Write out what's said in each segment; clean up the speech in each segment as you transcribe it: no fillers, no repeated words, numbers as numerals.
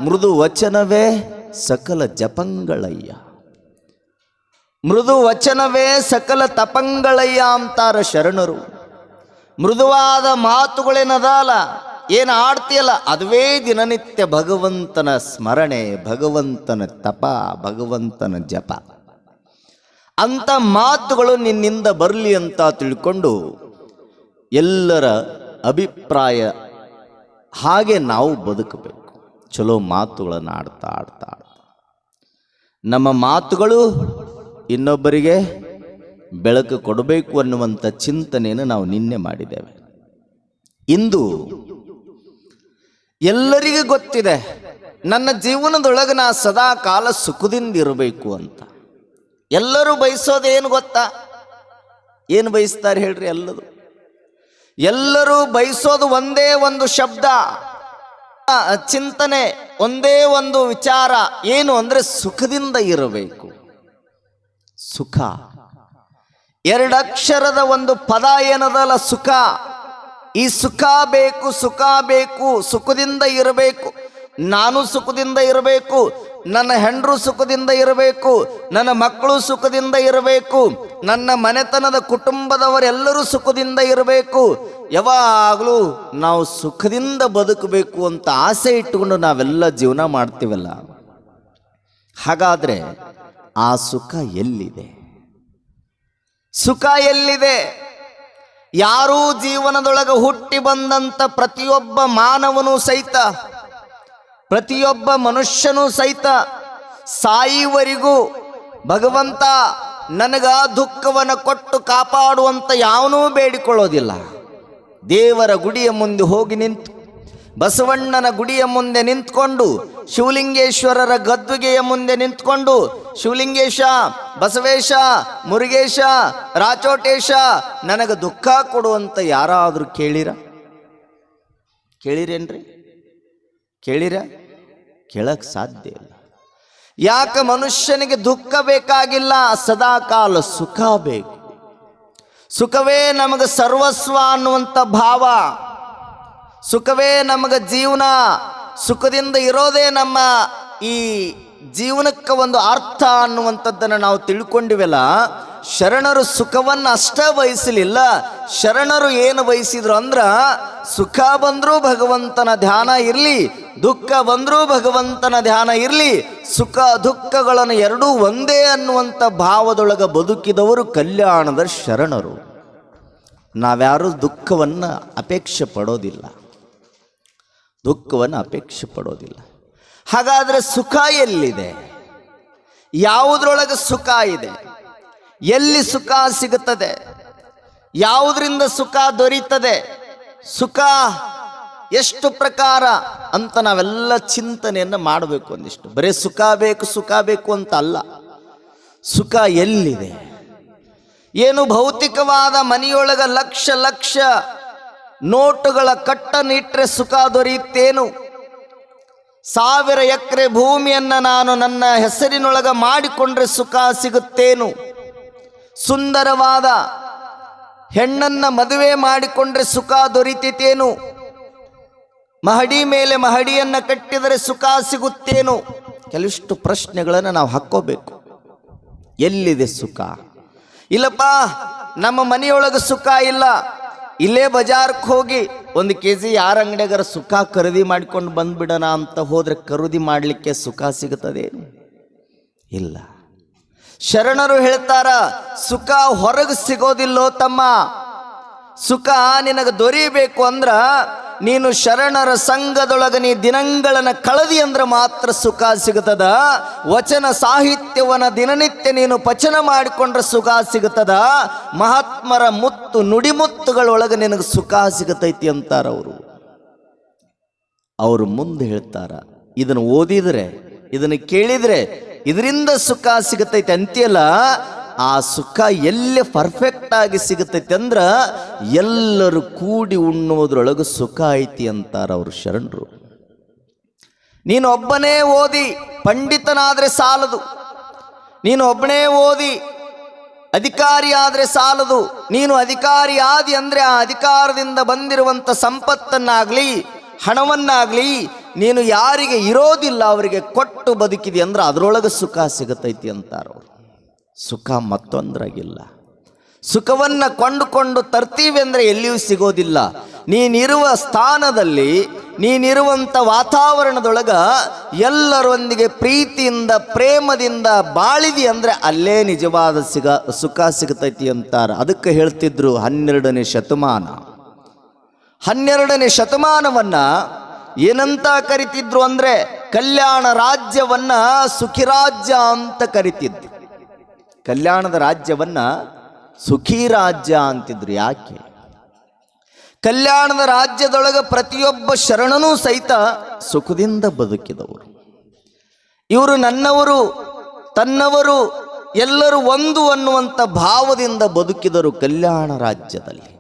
ಮೃದು ವಚನವೇ ಸಕಲ ಜಪಂಗಳಯ್ಯ, ಮೃದು ವಚನವೇ ಸಕಲ ತಪಂಗಳಯ್ಯ ಅಂತಾರ ಶರಣರು. ಮೃದುವಾದ ಮಾತುಗಳೇನದಲ್ಲ, ಏನು ಆಡ್ತೀಯಲ್ಲ, ಅದುವೇ ದಿನನಿತ್ಯ ಭಗವಂತನ ಸ್ಮರಣೆ, ಭಗವಂತನ ತಪ, ಭಗವಂತನ ಜಪ. ಅಂಥ ಮಾತುಗಳು ನಿನ್ನಿಂದ ಬರಲಿ ಅಂತ ತಿಳ್ಕೊಂಡು ಎಲ್ಲರ ಅಭಿಪ್ರಾಯ ಹಾಗೆ ನಾವು ಬದುಕಬೇಕು. ಚಲೋ ಮಾತುಗಳನ್ನು ಆಡ್ತಾ ಆಡ್ತಾ ಆಡ್ತಾ ನಮ್ಮ ಮಾತುಗಳು ಇನ್ನೊಬ್ಬರಿಗೆ ಬೆಳಕು ಕೊಡಬೇಕು ಅನ್ನುವಂಥ ಚಿಂತನೆಯನ್ನು ನಾವು ನಿನ್ನೆ ಮಾಡಿದ್ದೇವೆ. ಇಂದು ಎಲ್ಲರಿಗೂ ಗೊತ್ತಿದೆ, ನನ್ನ ಜೀವನದೊಳಗೆ ನಾ ಸದಾ ಕಾಲ ಸುಖದಿಂದ ಇರಬೇಕು ಅಂತ. ಎಲ್ಲರೂ ಬಯಸೋದೇನು ಗೊತ್ತಾ? ಏನು ಬಯಸ್ತಾರೆ ಹೇಳ್ರಿ? ಎಲ್ಲರೂ ಬಯಸೋದು ಒಂದೇ ಒಂದು ಶಬ್ದ, ಚಿಂತನೆ, ಒಂದೇ ಒಂದು ವಿಚಾರ. ಏನು ಅಂದ್ರೆ ಸುಖದಿಂದ ಇರಬೇಕು. ಸುಖ ಎರಡಕ್ಷರದ ಒಂದು ಪದ ಏನದಲ್ಲ, ಸುಖ. ಈ ಸುಖ ಬೇಕು, ಸುಖ ಬೇಕು, ಸುಖದಿಂದ ಇರಬೇಕು. ನಾನು ಸುಖದಿಂದ ಇರಬೇಕು, ನನ್ನ ಹೆಂಡರು ಸುಖದಿಂದ ಇರಬೇಕು, ನನ್ನ ಮಕ್ಕಳು ಸುಖದಿಂದ ಇರಬೇಕು, ನನ್ನ ಮನೆತನದ ಕುಟುಂಬದವರೆಲ್ಲರೂ ಸುಖದಿಂದ ಇರಬೇಕು. ಯಾವಾಗಲೂ ನಾವು ಸುಖದಿಂದ ಬದುಕಬೇಕು ಅಂತ ಆಸೆ ಇಟ್ಟುಕೊಂಡು ನಾವೆಲ್ಲ ಜೀವನ ಮಾಡ್ತೀವಲ್ಲ. ಹಾಗಾದ್ರೆ ಆ ಸುಖ ಎಲ್ಲಿದೆ? ಸುಖ ಎಲ್ಲಿದೆ? ಯಾರೂ ಜೀವನದೊಳಗೆ ಹುಟ್ಟಿ ಬಂದಂಥ ಪ್ರತಿಯೊಬ್ಬ ಮಾನವನೂ ಸಹಿತ, ಪ್ರತಿಯೊಬ್ಬ ಮನುಷ್ಯನೂ ಸಹಿತ ಸಾಯುವರಿಗೂ ಭಗವಂತ ನನಗ ದುಃಖವನ್ನು ಕೊಟ್ಟು ಕಾಪಾಡುವಂತ ಯಾವನೂ ಬೇಡಿಕೊಳ್ಳೋದಿಲ್ಲ. ದೇವರ ಗುಡಿಯ ಮುಂದೆ ಹೋಗಿ ನಿಂತು, ಬಸವಣ್ಣನ ಗುಡಿಯ ಮುಂದೆ ನಿಂತ್ಕೊಂಡು, ಶಿವಲಿಂಗೇಶ್ವರರ ಗದ್ದುಗೆಯ ಮುಂದೆ ನಿಂತ್ಕೊಂಡು, ಶಿವಲಿಂಗೇಶ, ಬಸವೇಶ, ಮುರುಗೇಶ, ರಾಚೋಟೇಶ ನನಗೆ ದುಃಖ ಕೊಡುವಂತ ಯಾರಾದರೂ ಕೇಳಿರೇನ್ರಿ? ಕೇಳಕ್ ಸಾಧ್ಯ ಇಲ್ಲ. ಯಾಕೆ? ಮನುಷ್ಯನಿಗೆ ದುಃಖ ಬೇಕಾಗಿಲ್ಲ, ಸದಾಕಾಲ ಸುಖ ಬೇಕು. ಸುಖವೇ ನಮಗೆ ಸರ್ವಸ್ವ ಅನ್ನುವಂಥ ಭಾವ, ಸುಖವೇ ನಮಗೆ ಜೀವನ. ಸುಖದಿಂದ ಇರೋದೇ ನಮ್ಮ ಈ ಜೀವನಕ್ಕೆ ಒಂದು ಅರ್ಥ ಅನ್ನುವಂಥದ್ದನ್ನು ನಾವು ತಿಳ್ಕೊಂಡಿವೆಲ್ಲ. ಶರಣರು ಸುಖವನ್ನು ಅಷ್ಟೇ ಬಯಸಲಿಲ್ಲ. ಶರಣರು ಏನು ಬಯಸಿದ್ರು ಅಂದ್ರ, ಸುಖ ಬಂದರೂ ಭಗವಂತನ ಧ್ಯಾನ ಇರಲಿ, ದುಃಖ ಬಂದರೂ ಭಗವಂತನ ಧ್ಯಾನ ಇರಲಿ, ಸುಖ ದುಃಖಗಳನ್ನು ಎರಡೂ ಒಂದೇ ಅನ್ನುವಂಥ ಭಾವದೊಳಗೆ ಬದುಕಿದವರು ಕಲ್ಯಾಣದ ಶರಣರು. ನಾವ್ಯಾರೂ ದುಃಖವನ್ನು ಅಪೇಕ್ಷೆ ಪಡೋದಿಲ್ಲ. ಹಾಗಾದರೆ ಸುಖ ಎಲ್ಲಿದೆ? ಯಾವುದ್ರೊಳಗೆ ಸುಖ ಇದೆ? ಎಲ್ಲಿ ಸುಖ ಸಿಗುತ್ತದೆ? ಯಾವುದರಿಂದ ಸುಖ ದೊರೀತದೆ? ಸುಖ ಎಷ್ಟು ಪ್ರಕಾರ ಅಂತ ನಾವೆಲ್ಲ ಚಿಂತನೆಯನ್ನು ಮಾಡಬೇಕು. ಒಂದಿಷ್ಟು ಬರೀ ಸುಖ ಬೇಕು ಅಂತ ಅಲ್ಲ. ಸುಖ ಎಲ್ಲಿದೆ? ಏನು ಭೌತಿಕವಾದ ಮನೆಯೊಳಗ ಲಕ್ಷ ನೋಟುಗಳ ಕಟ್ಟನಿಟ್ರೆ ಸುಖ ದೊರೆಯುತ್ತೇನು? 1000 ಎಕರೆ ಭೂಮಿಯನ್ನು ನಾನು ನನ್ನ ಹೆಸರಿನೊಳಗ ಮಾಡಿಕೊಂಡ್ರೆ ಸುಖ ಸಿಗುತ್ತೇನು? ಸುಂದರವಾದ ಹೆಣ್ಣನ್ನ ಮದುವೆ ಮಾಡಿಕೊಂಡ್ರೆ ಸುಖ ದೊರೀತೇನು? ಮಹಡಿ ಮೇಲೆ ಮಹಡಿಯನ್ನ ಕಟ್ಟಿದರೆ ಸುಖ ಸಿಗುತ್ತೇನು? ಕೆಲವಿಷ್ಟು ಪ್ರಶ್ನೆಗಳನ್ನು ನಾವು ಹಾಕ್ಕೋಬೇಕು. ಎಲ್ಲಿದೆ ಸುಖ? ಇಲ್ಲಪ್ಪ, ನಮ್ಮ ಮನೆಯೊಳಗೆ ಸುಖ ಇಲ್ಲ, ಇಲ್ಲೇ ಬಜಾರ್ಕ್ಕೆ ಹೋಗಿ 1 kg ಯಾರ ಅಂಗಡಿಯಾಗಾರ ಸುಖ ಖರೀದಿ ಮಾಡಿಕೊಂಡು ಬಂದ್ಬಿಡೋಣ ಅಂತ ಹೋದ್ರೆ ಖರೀದಿ ಮಾಡಲಿಕ್ಕೆ ಸುಖ ಸಿಗುತ್ತದೇನು? ಇಲ್ಲ. ಶರಣರು ಹೇಳ್ತಾರ, ಸುಖ ಹೊರಗೆ ಸಿಗೋದಿಲ್ಲೋ ತಮ್ಮ. ಸುಖ ನಿನಗೆ ದೊರೀಬೇಕು ಅಂದ್ರ ನೀನು ಶರಣರ ಸಂಘದೊಳಗೆ ನೀ ದಿನಗಳನ್ನು ಕಳೆದಿ ಅಂದ್ರೆ ಮಾತ್ರ ಸುಖ ಸಿಗುತ್ತದ. ವಚನ ಸಾಹಿತ್ಯವನ್ನ ದಿನನಿತ್ಯ ನೀನು ಪಚನ ಮಾಡಿಕೊಂಡ್ರೆ ಸುಖ ಸಿಗುತ್ತದ. ಮಹಾತ್ಮರ ಮುತ್ತು ನುಡಿಮುತ್ತುಗಳೊಳಗೆ ನಿನಗೆ ಸುಖ ಸಿಗುತ್ತೈತಿ ಅಂತಾರ ಅವರು ಮುಂದೆ ಹೇಳ್ತಾರ. ಇದನ್ನು ಓದಿದ್ರೆ, ಇದನ್ನು ಕೇಳಿದ್ರೆ ಇದರಿಂದ ಸುಖ ಸಿಗುತ್ತೈತೆ ಅಂತೀಯಲ್ಲ, ಆ ಸುಖ ಎಲ್ಲಿ ಪರ್ಫೆಕ್ಟ್ ಆಗಿ ಸಿಗುತ್ತೈತೆ ಅಂದ್ರ ಎಲ್ಲರೂ ಕೂಡಿ ಉಣ್ಣೋದ್ರೊಳಗೆ ಸುಖ ಐತಿ ಅಂತಾರ ಅವರು ಶರಣರು. ನೀನು ಒಬ್ಬನೇ ಓದಿ ಪಂಡಿತನಾದ್ರೆ ಸಾಲದು, ನೀನು ಒಬ್ಬನೇ ಓದಿ ಅಧಿಕಾರಿ ಆದ್ರೆ ಸಾಲದು. ನೀನು ಅಧಿಕಾರಿ ಆದಿ ಅಂದ್ರೆ ಆ ಅಧಿಕಾರದಿಂದ ಬಂದಿರುವಂತ ಸಂಪತ್ತನ್ನಾಗ್ಲಿ, ಹಣವನ್ನಾಗ್ಲಿ, ನೀನು ಯಾರಿಗೆ ಇರೋದಿಲ್ಲ ಅವರಿಗೆ ಕೊಟ್ಟು ಬದುಕಿದಿ ಅಂದ್ರೆ ಅದರೊಳಗೆ ಸುಖ ಸಿಗತೈತಿ ಅಂತಾರವ್ರು. ಸುಖ ಮತ್ತೊಂದ್ರಾಗಿಲ್ಲ. ಸುಖವನ್ನು ಕೊಂಡುಕೊಂಡು ತರ್ತೀವಿ ಅಂದರೆ ಎಲ್ಲಿಯೂ ಸಿಗೋದಿಲ್ಲ. ನೀನಿರುವ ಸ್ಥಾನದಲ್ಲಿ, ನೀನಿರುವಂಥ ವಾತಾವರಣದೊಳಗ ಎಲ್ಲರೊಂದಿಗೆ ಪ್ರೀತಿಯಿಂದ ಪ್ರೇಮದಿಂದ ಬಾಳಿದಿ ಅಂದರೆ ಅಲ್ಲೇ ನಿಜವಾದ ಸುಖ ಸಿಗತೈತಿ ಅಂತಾರೆ. ಅದಕ್ಕೆ ಹೇಳ್ತಿದ್ರು 12ನೇ ಶತಮಾನ. 12ನೇ ಶತಮಾನವನ್ನು ಏನಂತ ಕರಿತಿದ್ರು ಅಂದರೆ ಕಲ್ಯಾಣ ರಾಜ್ಯವನ್ನು ಸುಖಿರಾಜ್ಯ ಅಂತ ಕರಿತಿದ್ರು. ಕಲ್ಯಾಣದ ರಾಜ್ಯವನ್ನ ಸುಖಿ ರಾಜ್ಯ ಅಂತಿದ್ರು. ಯಾಕೆ? ಕಲ್ಯಾಣದ ರಾಜ್ಯದೊಳಗೆ ಪ್ರತಿಯೊಬ್ಬ ಶರಣನೂ ಸಹಿತ ಸುಖದಿಂದ ಬದುಕಿದವರು. ಇವರು ನನ್ನವರು, ತನ್ನವರು, ಎಲ್ಲರೂ ಒಂದು ಅನ್ನುವಂಥ ಭಾವದಿಂದ ಬದುಕಿದರು. ಕಲ್ಯಾಣ ರಾಜ್ಯದಲ್ಲಿ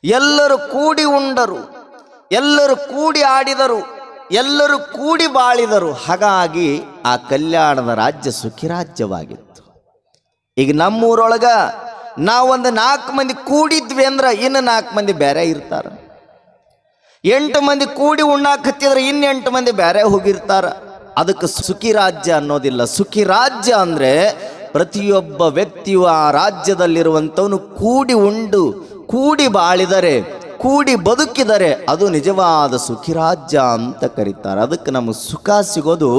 ಎಲ್ಲರೂ ಕೂಡಿ ಉಂಡರು, ಎಲ್ಲರೂ ಕೂಡಿ ಆಡಿದರು, ಎಲ್ಲರೂ ಕೂಡಿ ಬಾಳಿದರು. ಹಾಗಾಗಿ ಆ ಕಲ್ಯಾಣದ ರಾಜ್ಯ ಸುಖಿ ರಾಜ್ಯವಾಗಿತ್ತು. ಈಗ ನಮ್ಮೂರೊಳಗ ನಾವೊಂದು 4 ಮಂದಿ ಕೂಡಿದ್ವಿ ಅಂದ್ರೆ ಇನ್ನು 4 ಮಂದಿ ಬೇರೆ ಇರ್ತಾರ. 8 ಮಂದಿ ಕೂಡಿ ಉಣ್ಣಾಕ್ ಹತ್ತಿದ್ರೆ ಇನ್ನು 8 ಮಂದಿ ಬೇರೆ ಹೋಗಿರ್ತಾರ. ಅದಕ್ಕೆ ಸುಖಿ ರಾಜ್ಯ ಅನ್ನೋದಿಲ್ಲ. ಸುಖಿ ರಾಜ್ಯ ಅಂದ್ರೆ ಪ್ರತಿಯೊಬ್ಬ ವ್ಯಕ್ತಿಯು ಆ ರಾಜ್ಯದಲ್ಲಿರುವಂಥವನು ಕೂಡಿ ಉಂಡು, ಕೂಡಿ ಬಾಳಿದರೆ, ಕೂಡಿ ಬದುಕಿದರೆ ಅದು ನಿಜವಾದ ಸುಖಿ ರಾಜ್ಯ ಅಂತ ಕರೀತಾರೆ. ಅದಕ್ಕೆ ನಮಗೆ ಸುಖ ಸಿಗೋದು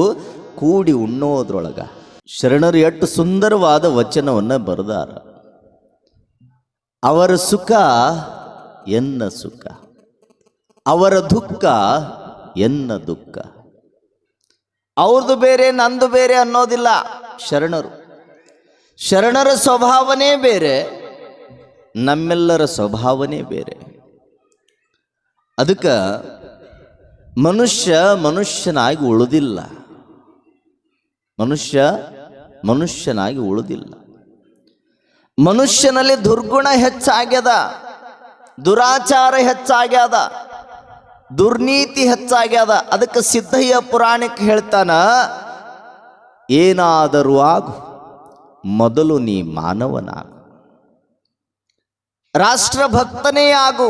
ಕೂಡಿ ಉಣ್ಣೋದ್ರೊಳಗ. ಶರಣರು ಎಷ್ಟು ಸುಂದರವಾದ ವಚನವನ್ನು ಬರೆದಾರ. ಅವರ ಸುಖ ಎನ್ನ ಸುಖ, ಅವರ ದುಃಖ ಎನ್ನ ದುಃಖ. ಅವ್ರದ್ದು ಬೇರೆ ನಂದು ಬೇರೆ ಅನ್ನೋದಿಲ್ಲ. ಶರಣರ ಸ್ವಭಾವನೇ ಬೇರೆ, ನಮ್ಮೆಲ್ಲರ ಸ್ವಭಾವನೇ ಬೇರೆ. ಅದಕ್ಕೆ ಮನುಷ್ಯನಾಗಿ ಉಳಿದಿಲ್ಲ. ಮನುಷ್ಯನಾಗಿ ಉಳಿದಿಲ್ಲ. ಮನುಷ್ಯನಲ್ಲಿ ದುರ್ಗುಣ ಹೆಚ್ಚಾಗ್ಯದ, ದುರಾಚಾರ ಹೆಚ್ಚಾಗ್ಯದ, ದುರ್ನೀತಿ ಹೆಚ್ಚಾಗ್ಯದ. ಅದಕ್ಕೆ ಸಿದ್ಧಯ್ಯ ಪುರಾಣಕ್ಕೆ ಹೇಳ್ತಾನ, ಏನಾದರೂ ಆಗು ಮೊದಲು ನೀ ಮಾನವನಾಗು, ರಾಷ್ಟ್ರಭಕ್ತನೇ ಆಗು,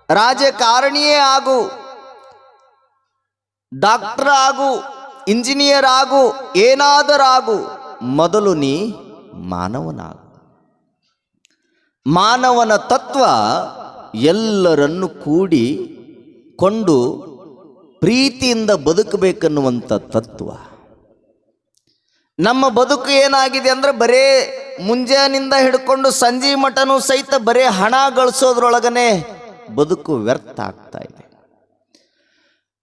ರಾಜಕಾರಣಿಯೇ ಆಗು, ಡಾಕ್ಟರ್ ಆಗು, ಇಂಜಿನಿಯರ್ ಆಗು, ಏನಾದರಾಗು, ಮೊದಲು ನೀ ಮಾನವನಾಗು. ಮಾನವನ ತತ್ವ ಎಲ್ಲರನ್ನು ಕೂಡಿಕೊಂಡು ಪ್ರೀತಿಯಿಂದ ಬದುಕಬೇಕನ್ನುವಂಥ ತತ್ವ. ನಮ್ಮ ಬದುಕು ಏನಾಗಿದೆ ಅಂದರೆ ಬರೇ ಮುಂಜಾನಿಂದ ಹಿಡ್ಕೊಂಡು ಸಂಜೆ ಮಟನೂ ಸಹಿತ ಬರೇ ಹಣ ಗಳಿಸೋದ್ರೊಳಗನೆ ಬದುಕು ವ್ಯರ್ಥ ಆಗ್ತಾ ಇದೆ.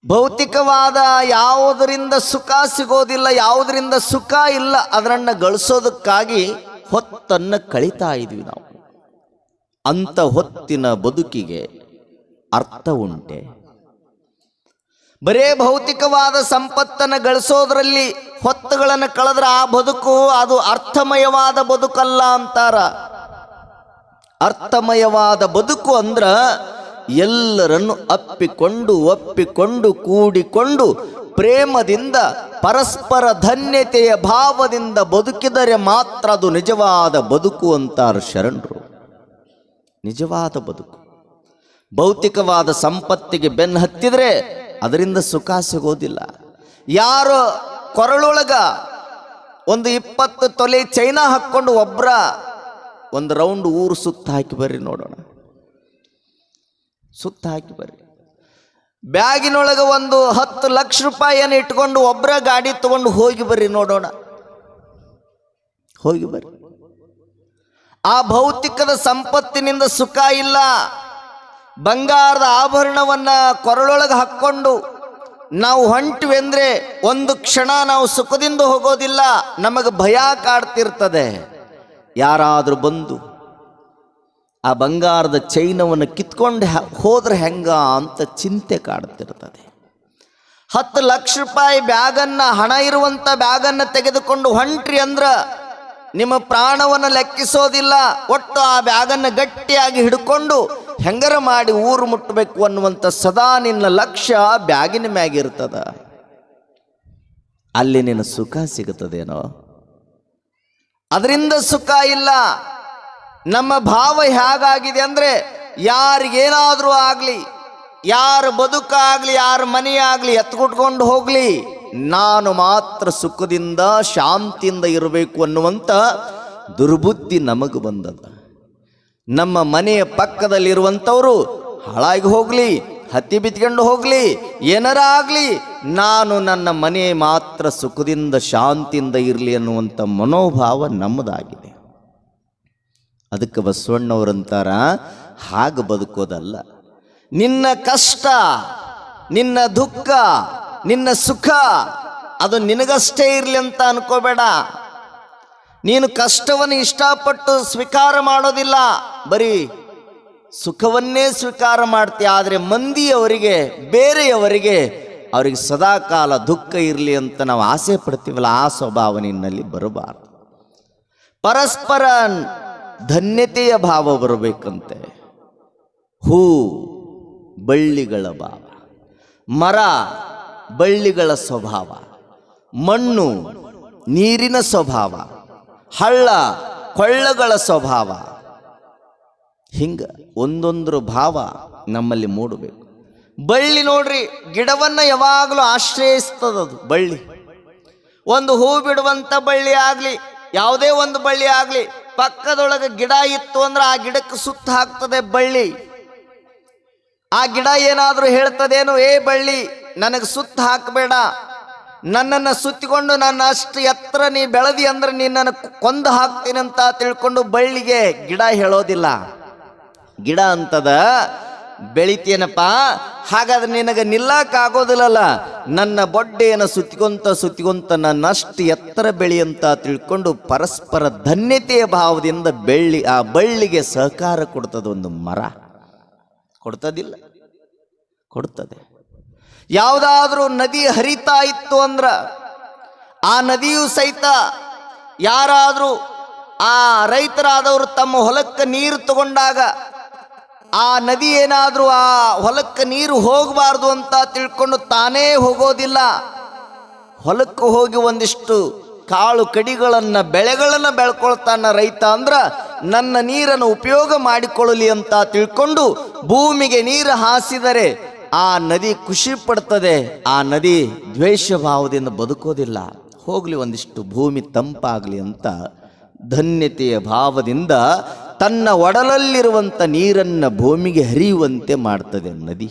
ಭೌತಿಕವಾದ ಯಾವುದರಿಂದ ಸುಖ ಸಿಗೋದಿಲ್ಲ, ಯಾವುದರಿಂದ ಸುಖ ಇಲ್ಲ, ಅದರನ್ನು ಗಳಿಸೋದಕ್ಕಾಗಿ ಹೊತ್ತನ್ನು ಕಳೀತಾ ಇದ್ವಿ ನಾವು. ಅಂಥ ಹೊತ್ತಿನ ಬದುಕಿಗೆ ಅರ್ಥ ಉಂಟೆ? ಬರೇ ಭೌತಿಕವಾದ ಸಂಪತ್ತನ್ನು ಗಳಿಸೋದ್ರಲ್ಲಿ ಹೊತ್ತುಗಳನ್ನು ಕಳೆದ್ರೆ ಆ ಬದುಕು ಅದು ಅರ್ಥಮಯವಾದ ಬದುಕಲ್ಲ ಅಂತಾರ. ಅರ್ಥಮಯವಾದ ಬದುಕು ಅಂದ್ರ ಎಲ್ಲರನ್ನು ಒಪ್ಪಿಕೊಂಡು ಕೂಡಿಕೊಂಡು ಪ್ರೇಮದಿಂದ ಪರಸ್ಪರ ಧನ್ಯತೆಯ ಭಾವದಿಂದ ಬದುಕಿದರೆ ಮಾತ್ರ ಅದು ನಿಜವಾದ ಬದುಕು ಅಂತಾರ ಶರಣರು. ನಿಜವಾದ ಬದುಕು. ಭೌತಿಕವಾದ ಸಂಪತ್ತಿಗೆ ಬೆನ್ನು ಹತ್ತಿದ್ರೆ ಅದರಿಂದ ಸುಖ ಸಿಗೋದಿಲ್ಲ. ಯಾರು ಕೊರಳೊಳಗ ಒಂದು 20 ತೊಲೆ ಚೈನಾ ಹಾಕ್ಕೊಂಡು ಒಬ್ಬರ ಒಂದು ರೌಂಡ್ ಊರು ಸುತ್ತ ಹಾಕಿ ಬರ್ರಿ ನೋಡೋಣ. ಸುತ್ತ ಹಾಕಿ ಬರ್ರಿ. ಬ್ಯಾಗಿನೊಳಗೆ ಒಂದು 10 ಲಕ್ಷ ರೂಪಾಯಿಯನ್ನು ಇಟ್ಕೊಂಡು ಒಬ್ಬರ ಗಾಡಿ ತಗೊಂಡು ಹೋಗಿ ಬರ್ರಿ ನೋಡೋಣ. ಹೋಗಿ ಬರ್ರಿ. ಆ ಭೌತಿಕದ ಸಂಪತ್ತಿನಿಂದ ಸುಖ ಇಲ್ಲ. ಬಂಗಾರದ ಆಭರಣವನ್ನ ಕೊರಳೊಳಗೆ ಹಾಕ್ಕೊಂಡು ನಾವು ಹೊಂಟಿವಿ ಅಂದರೆ ಒಂದು ಕ್ಷಣ ನಾವು ಸುಖದಿಂದ ಹೋಗೋದಿಲ್ಲ, ನಮಗೆ ಭಯ ಕಾಡ್ತಿರ್ತದೆ. ಯಾರಾದರೂ ಬಂದು ಆ ಬಂಗಾರದ ಚೈನವನ್ನು ಕಿತ್ಕೊಂಡು ಹೋದ್ರೆ ಹೆಂಗ ಅಂತ ಚಿಂತೆ ಕಾಡ್ತಿರ್ತದೆ. 10 ಲಕ್ಷ ರೂಪಾಯಿ ಬ್ಯಾಗನ್ನು, ಹಣ ಇರುವಂಥ ಬ್ಯಾಗನ್ನು ತೆಗೆದುಕೊಂಡು ಹೊಂಟ್ರಿ ಅಂದ್ರೆ ನಿಮ್ಮ ಪ್ರಾಣವನ್ನು ಲೆಕ್ಕಿಸೋದಿಲ್ಲ. ಒಟ್ಟು ಆ ಬ್ಯಾಗನ್ನು ಗಟ್ಟಿಯಾಗಿ ಹಿಡ್ಕೊಂಡು ಹೆಂಗರ ಮಾಡಿ ಊರು ಮುಟ್ಟಬೇಕು ಅನ್ನುವಂಥ ಸದಾ ನಿನ್ನ ಲಕ್ಷ್ಯ ಬ್ಯಾಗಿನ ಮ್ಯಾಗಿರ್ತದ. ಅಲ್ಲಿ ನಿನ್ನ ಸುಖ ಸಿಗುತ್ತದೇನೋ? ಅದರಿಂದ ಸುಖ ಇಲ್ಲ. ನಮ್ಮ ಭಾವ ಹೇಗಾಗಿದೆ ಅಂದರೆ ಯಾರಿಗೇನಾದರೂ ಆಗಲಿ, ಯಾರ ಬದುಕಾಗ್ಲಿ ಯಾರ ಮನೆಯಾಗ್ಲಿ ಎತ್ಕೊಟ್ಕೊಂಡು ಹೋಗ್ಲಿ, ನಾನು ಮಾತ್ರ ಸುಖದಿಂದ ಶಾಂತಿಯಿಂದ ಇರಬೇಕು ಅನ್ನುವಂಥ ದುರ್ಬುದ್ಧಿ ನಮಗೆ ಬಂದದ. ನಮ್ಮ ಮನೆಯ ಪಕ್ಕದಲ್ಲಿರುವಂಥವರು ಹಾಳಾಗಿ ಹೋಗ್ಲಿ, ಹತ್ತಿ ಬಿತ್ಕೊಂಡು ಹೋಗ್ಲಿ, ಏನಾರ ಆಗಲಿ, ನಾನು ನನ್ನ ಮನೆ ಮಾತ್ರ ಸುಖದಿಂದ ಶಾಂತಿಯಿಂದ ಇರಲಿ ಅನ್ನುವಂಥ ಮನೋಭಾವ ನಮ್ಮದಾಗಿದೆ. ಅದಕ್ಕೆ ಬಸವಣ್ಣವರಂತಾರ, ಹಾಗೆ ಬದುಕೋದಲ್ಲ. ನಿನ್ನ ಕಷ್ಟ, ನಿನ್ನ ದುಃಖ, ನಿನ್ನ ಸುಖ ಅದು ನಿನಗಷ್ಟೇ ಇರಲಿ ಅಂತ ಅನ್ಕೋಬೇಡ. ನೀನು ಕಷ್ಟವನ್ನು ಇಷ್ಟಪಟ್ಟು ಸ್ವೀಕಾರ ಮಾಡೋದಿಲ್ಲ, ಬರೀ ಸುಖವನ್ನೇ ಸ್ವೀಕಾರ ಮಾಡ್ತೀಯ. ಆದರೆ ಮಂದಿಯವರಿಗೆ, ಬೇರೆಯವರಿಗೆ ಅವರಿಗೆ ಸದಾಕಾಲ ದುಃಖ ಇರಲಿ ಅಂತ ನಾವು ಆಸೆ ಪಡ್ತೀವಲ್ಲ, ಆ ಸ್ವಭಾವ ನಿನ್ನಲ್ಲಿ ಬರಬಾರದು. ಪರಸ್ಪರ ಧನ್ಯತೆಯ ಭಾವ ಬರಬೇಕಂತೆ. ಹೂ ಬಳ್ಳಿಗಳ ಭಾವ, ಮರ ಬಳ್ಳಿಗಳ ಸ್ವಭಾವ, ಮಣ್ಣು ನೀರಿನ ಸ್ವಭಾವ, ಹಳ್ಳ ಕೊಳ್ಳಗಳ ಸ್ವಭಾವ, ಹಿಂಗ ಒಂದೊಂದರ ಭಾವ ನಮ್ಮಲ್ಲಿ ಮೂಡಬೇಕು. ಬಳ್ಳಿ ನೋಡ್ರಿ, ಗಿಡವನ್ನ ಯಾವಾಗಲೂ ಆಶ್ರಯಿಸ್ತದದು ಬಳ್ಳಿ. ಒಂದು ಹೂ ಬಿಡುವಂಥ ಬಳ್ಳಿ ಆಗಲಿ, ಯಾವುದೇ ಒಂದು ಬಳ್ಳಿ ಆಗಲಿ, ಪಕ್ಕದೊಳಗೆ ಗಿಡ ಇತ್ತು ಅಂದ್ರೆ ಆ ಗಿಡಕ್ಕೆ ಸುತ್ತ ಹಾಕ್ತದೆ ಬಳ್ಳಿ. ಆ ಗಿಡ ಏನಾದರೂ ಹೇಳ್ತದೇನು, ಏ ಬಳ್ಳಿ ನನಗೆ ಸುತ್ತ ಹಾಕಬೇಡ, ನನ್ನನ್ನು ಸುತ್ತಿಕೊಂಡು ನನ್ನ ಅಷ್ಟು ಎತ್ತರ ನೀ ಬೆಳೆದಿ ಅಂದ್ರೆ ನಿನ್ನನ್ನು ಕೊಂದು ಹಾಕ್ತೀನಿ ಅಂತ ತಿಳ್ಕೊಂಡು ಬಳ್ಳಿಗೆ ಗಿಡ ಹೇಳೋದಿಲ್ಲ. ಗಿಡ ಅಂತದ, ಬೆಳಿತೇನಪ್ಪ, ಹಾಗಾದ್ರೆ ನಿನಗೆ ನಿಲ್ಲಕ್ಕಾಗೋದಿಲ್ಲಲ್ಲ, ನನ್ನ ಬೊಡ್ಡೆಯನ್ನು ಸುತ್ತಿಕೊಂತ ನನ್ನಷ್ಟು ಎತ್ತರ ಬೆಳಿ ಅಂತ ತಿಳ್ಕೊಂಡು ಪರಸ್ಪರ ಧನ್ಯತೆಯ ಭಾವದಿಂದ ಆ ಬಳ್ಳಿಗೆ ಸಹಕಾರ ಕೊಡ್ತದೆ. ಒಂದು ಮರ ಕೊಡ್ತದಿಲ್ಲ, ಕೊಡ್ತದೆ. ಯಾವುದಾದ್ರೂ ನದಿ ಹರಿತಾ ಇತ್ತು ಅಂದ್ರ ಆ ನದಿಯು ಸಹಿತ ಯಾರಾದರೂ ಆ ರೈತರಾದವರು ತಮ್ಮ ಹೊಲಕ್ಕೆ ನೀರು ತಗೊಂಡಾಗ ಆ ನದಿ ಏನಾದರೂ ಆ ಹೊಲಕ್ಕೆ ನೀರು ಹೋಗಬಾರ್ದು ಅಂತ ತಿಳ್ಕೊಂಡು ತಾನೇ ಹೋಗೋದಿಲ್ಲ. ಹೊಲಕ್ಕೆ ಹೋಗಿ ಒಂದಿಷ್ಟು ಕಾಳು ಕಡಿಗಳನ್ನು ಬೆಳೆಗಳನ್ನು ಬೆಳ್ಕೊಳ್ತಾನ ರೈತ. ಅಂದ್ರ ನನ್ನ ನೀರನ್ನು ಉಪಯೋಗ ಮಾಡಿಕೊಳ್ಳಲಿ ಅಂತ ತಿಳ್ಕೊಂಡು ಭೂಮಿಗೆ ನೀರು ಹಾಸಿದರೆ ಆ ನದಿ ಖುಷಿ ಪಡ್ತದೆ. ಆ ನದಿ ದ್ವೇಷ ಭಾವದಿಂದ ಬದುಕೋದಿಲ್ಲ. ಹೋಗ್ಲಿ ಒಂದಿಷ್ಟು ಭೂಮಿ ತಂಪಾಗಲಿ ಅಂತ ಧನ್ಯತೆಯ ಭಾವದಿಂದ ತನ್ನ ಒಡಲಲ್ಲಿರುವಂಥ ನೀರನ್ನು ಭೂಮಿಗೆ ಹರಿಯುವಂತೆ ಮಾಡ್ತದೆ ನದಿ.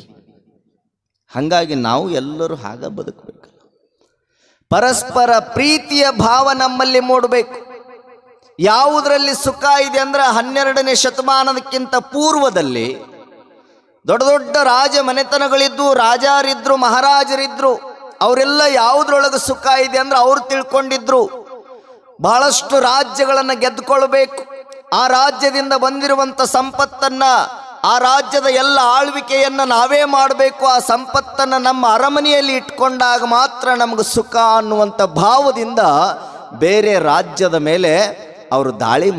ಹಾಗಾಗಿ ನಾವು ಎಲ್ಲರೂ ಹಾಗೆ ಬದುಕಬೇಕು. ಪರಸ್ಪರ ಪ್ರೀತಿಯ ಭಾವ ನಮ್ಮಲ್ಲಿ ಮೂಡಬೇಕು. ಯಾವುದರಲ್ಲಿ ಸುಖ ಇದೆ ಅಂದ್ರೆ 12ನೇ ಶತಮಾನದಕ್ಕಿಂತ ಪೂರ್ವದಲ್ಲಿ ದೊಡ್ಡ ದೊಡ್ಡ ರಾಜ ಮನೆತನಗಳಿದ್ದು, ರಾಜರಿದ್ರು, ಮಹಾರಾಜರಿದ್ರು. ಅವರೆಲ್ಲ ಯಾವುದ್ರೊಳಗೆ ಸುಖ ಇದೆ ಅಂದ್ರೆ ಅವ್ರು ತಿಳ್ಕೊಂಡಿದ್ರು ಬಹಳಷ್ಟು ರಾಜ್ಯಗಳನ್ನು ಗೆದ್ದುಕೊಳ್ಬೇಕು, ಆ ರಾಜ್ಯದಿಂದ ಬಂದಿರುವಂಥ ಸಂಪತ್ತನ್ನ, ಆ ರಾಜ್ಯದ ಎಲ್ಲ ಆಳ್ವಿಕೆಯನ್ನು ನಾವೇ ಮಾಡಬೇಕು, ಆ ಸಂಪತ್ತನ್ನು ನಮ್ಮ ಅರಮನೆಯಲ್ಲಿ ಇಟ್ಕೊಂಡಾಗ ಮಾತ್ರ ನಮಗೆ ಸುಖ ಅನ್ನುವಂಥ ಭಾವದಿಂದ ಬೇರೆ ರಾಜ್ಯದ ಮೇಲೆ ಅವರು ದಾಳಿ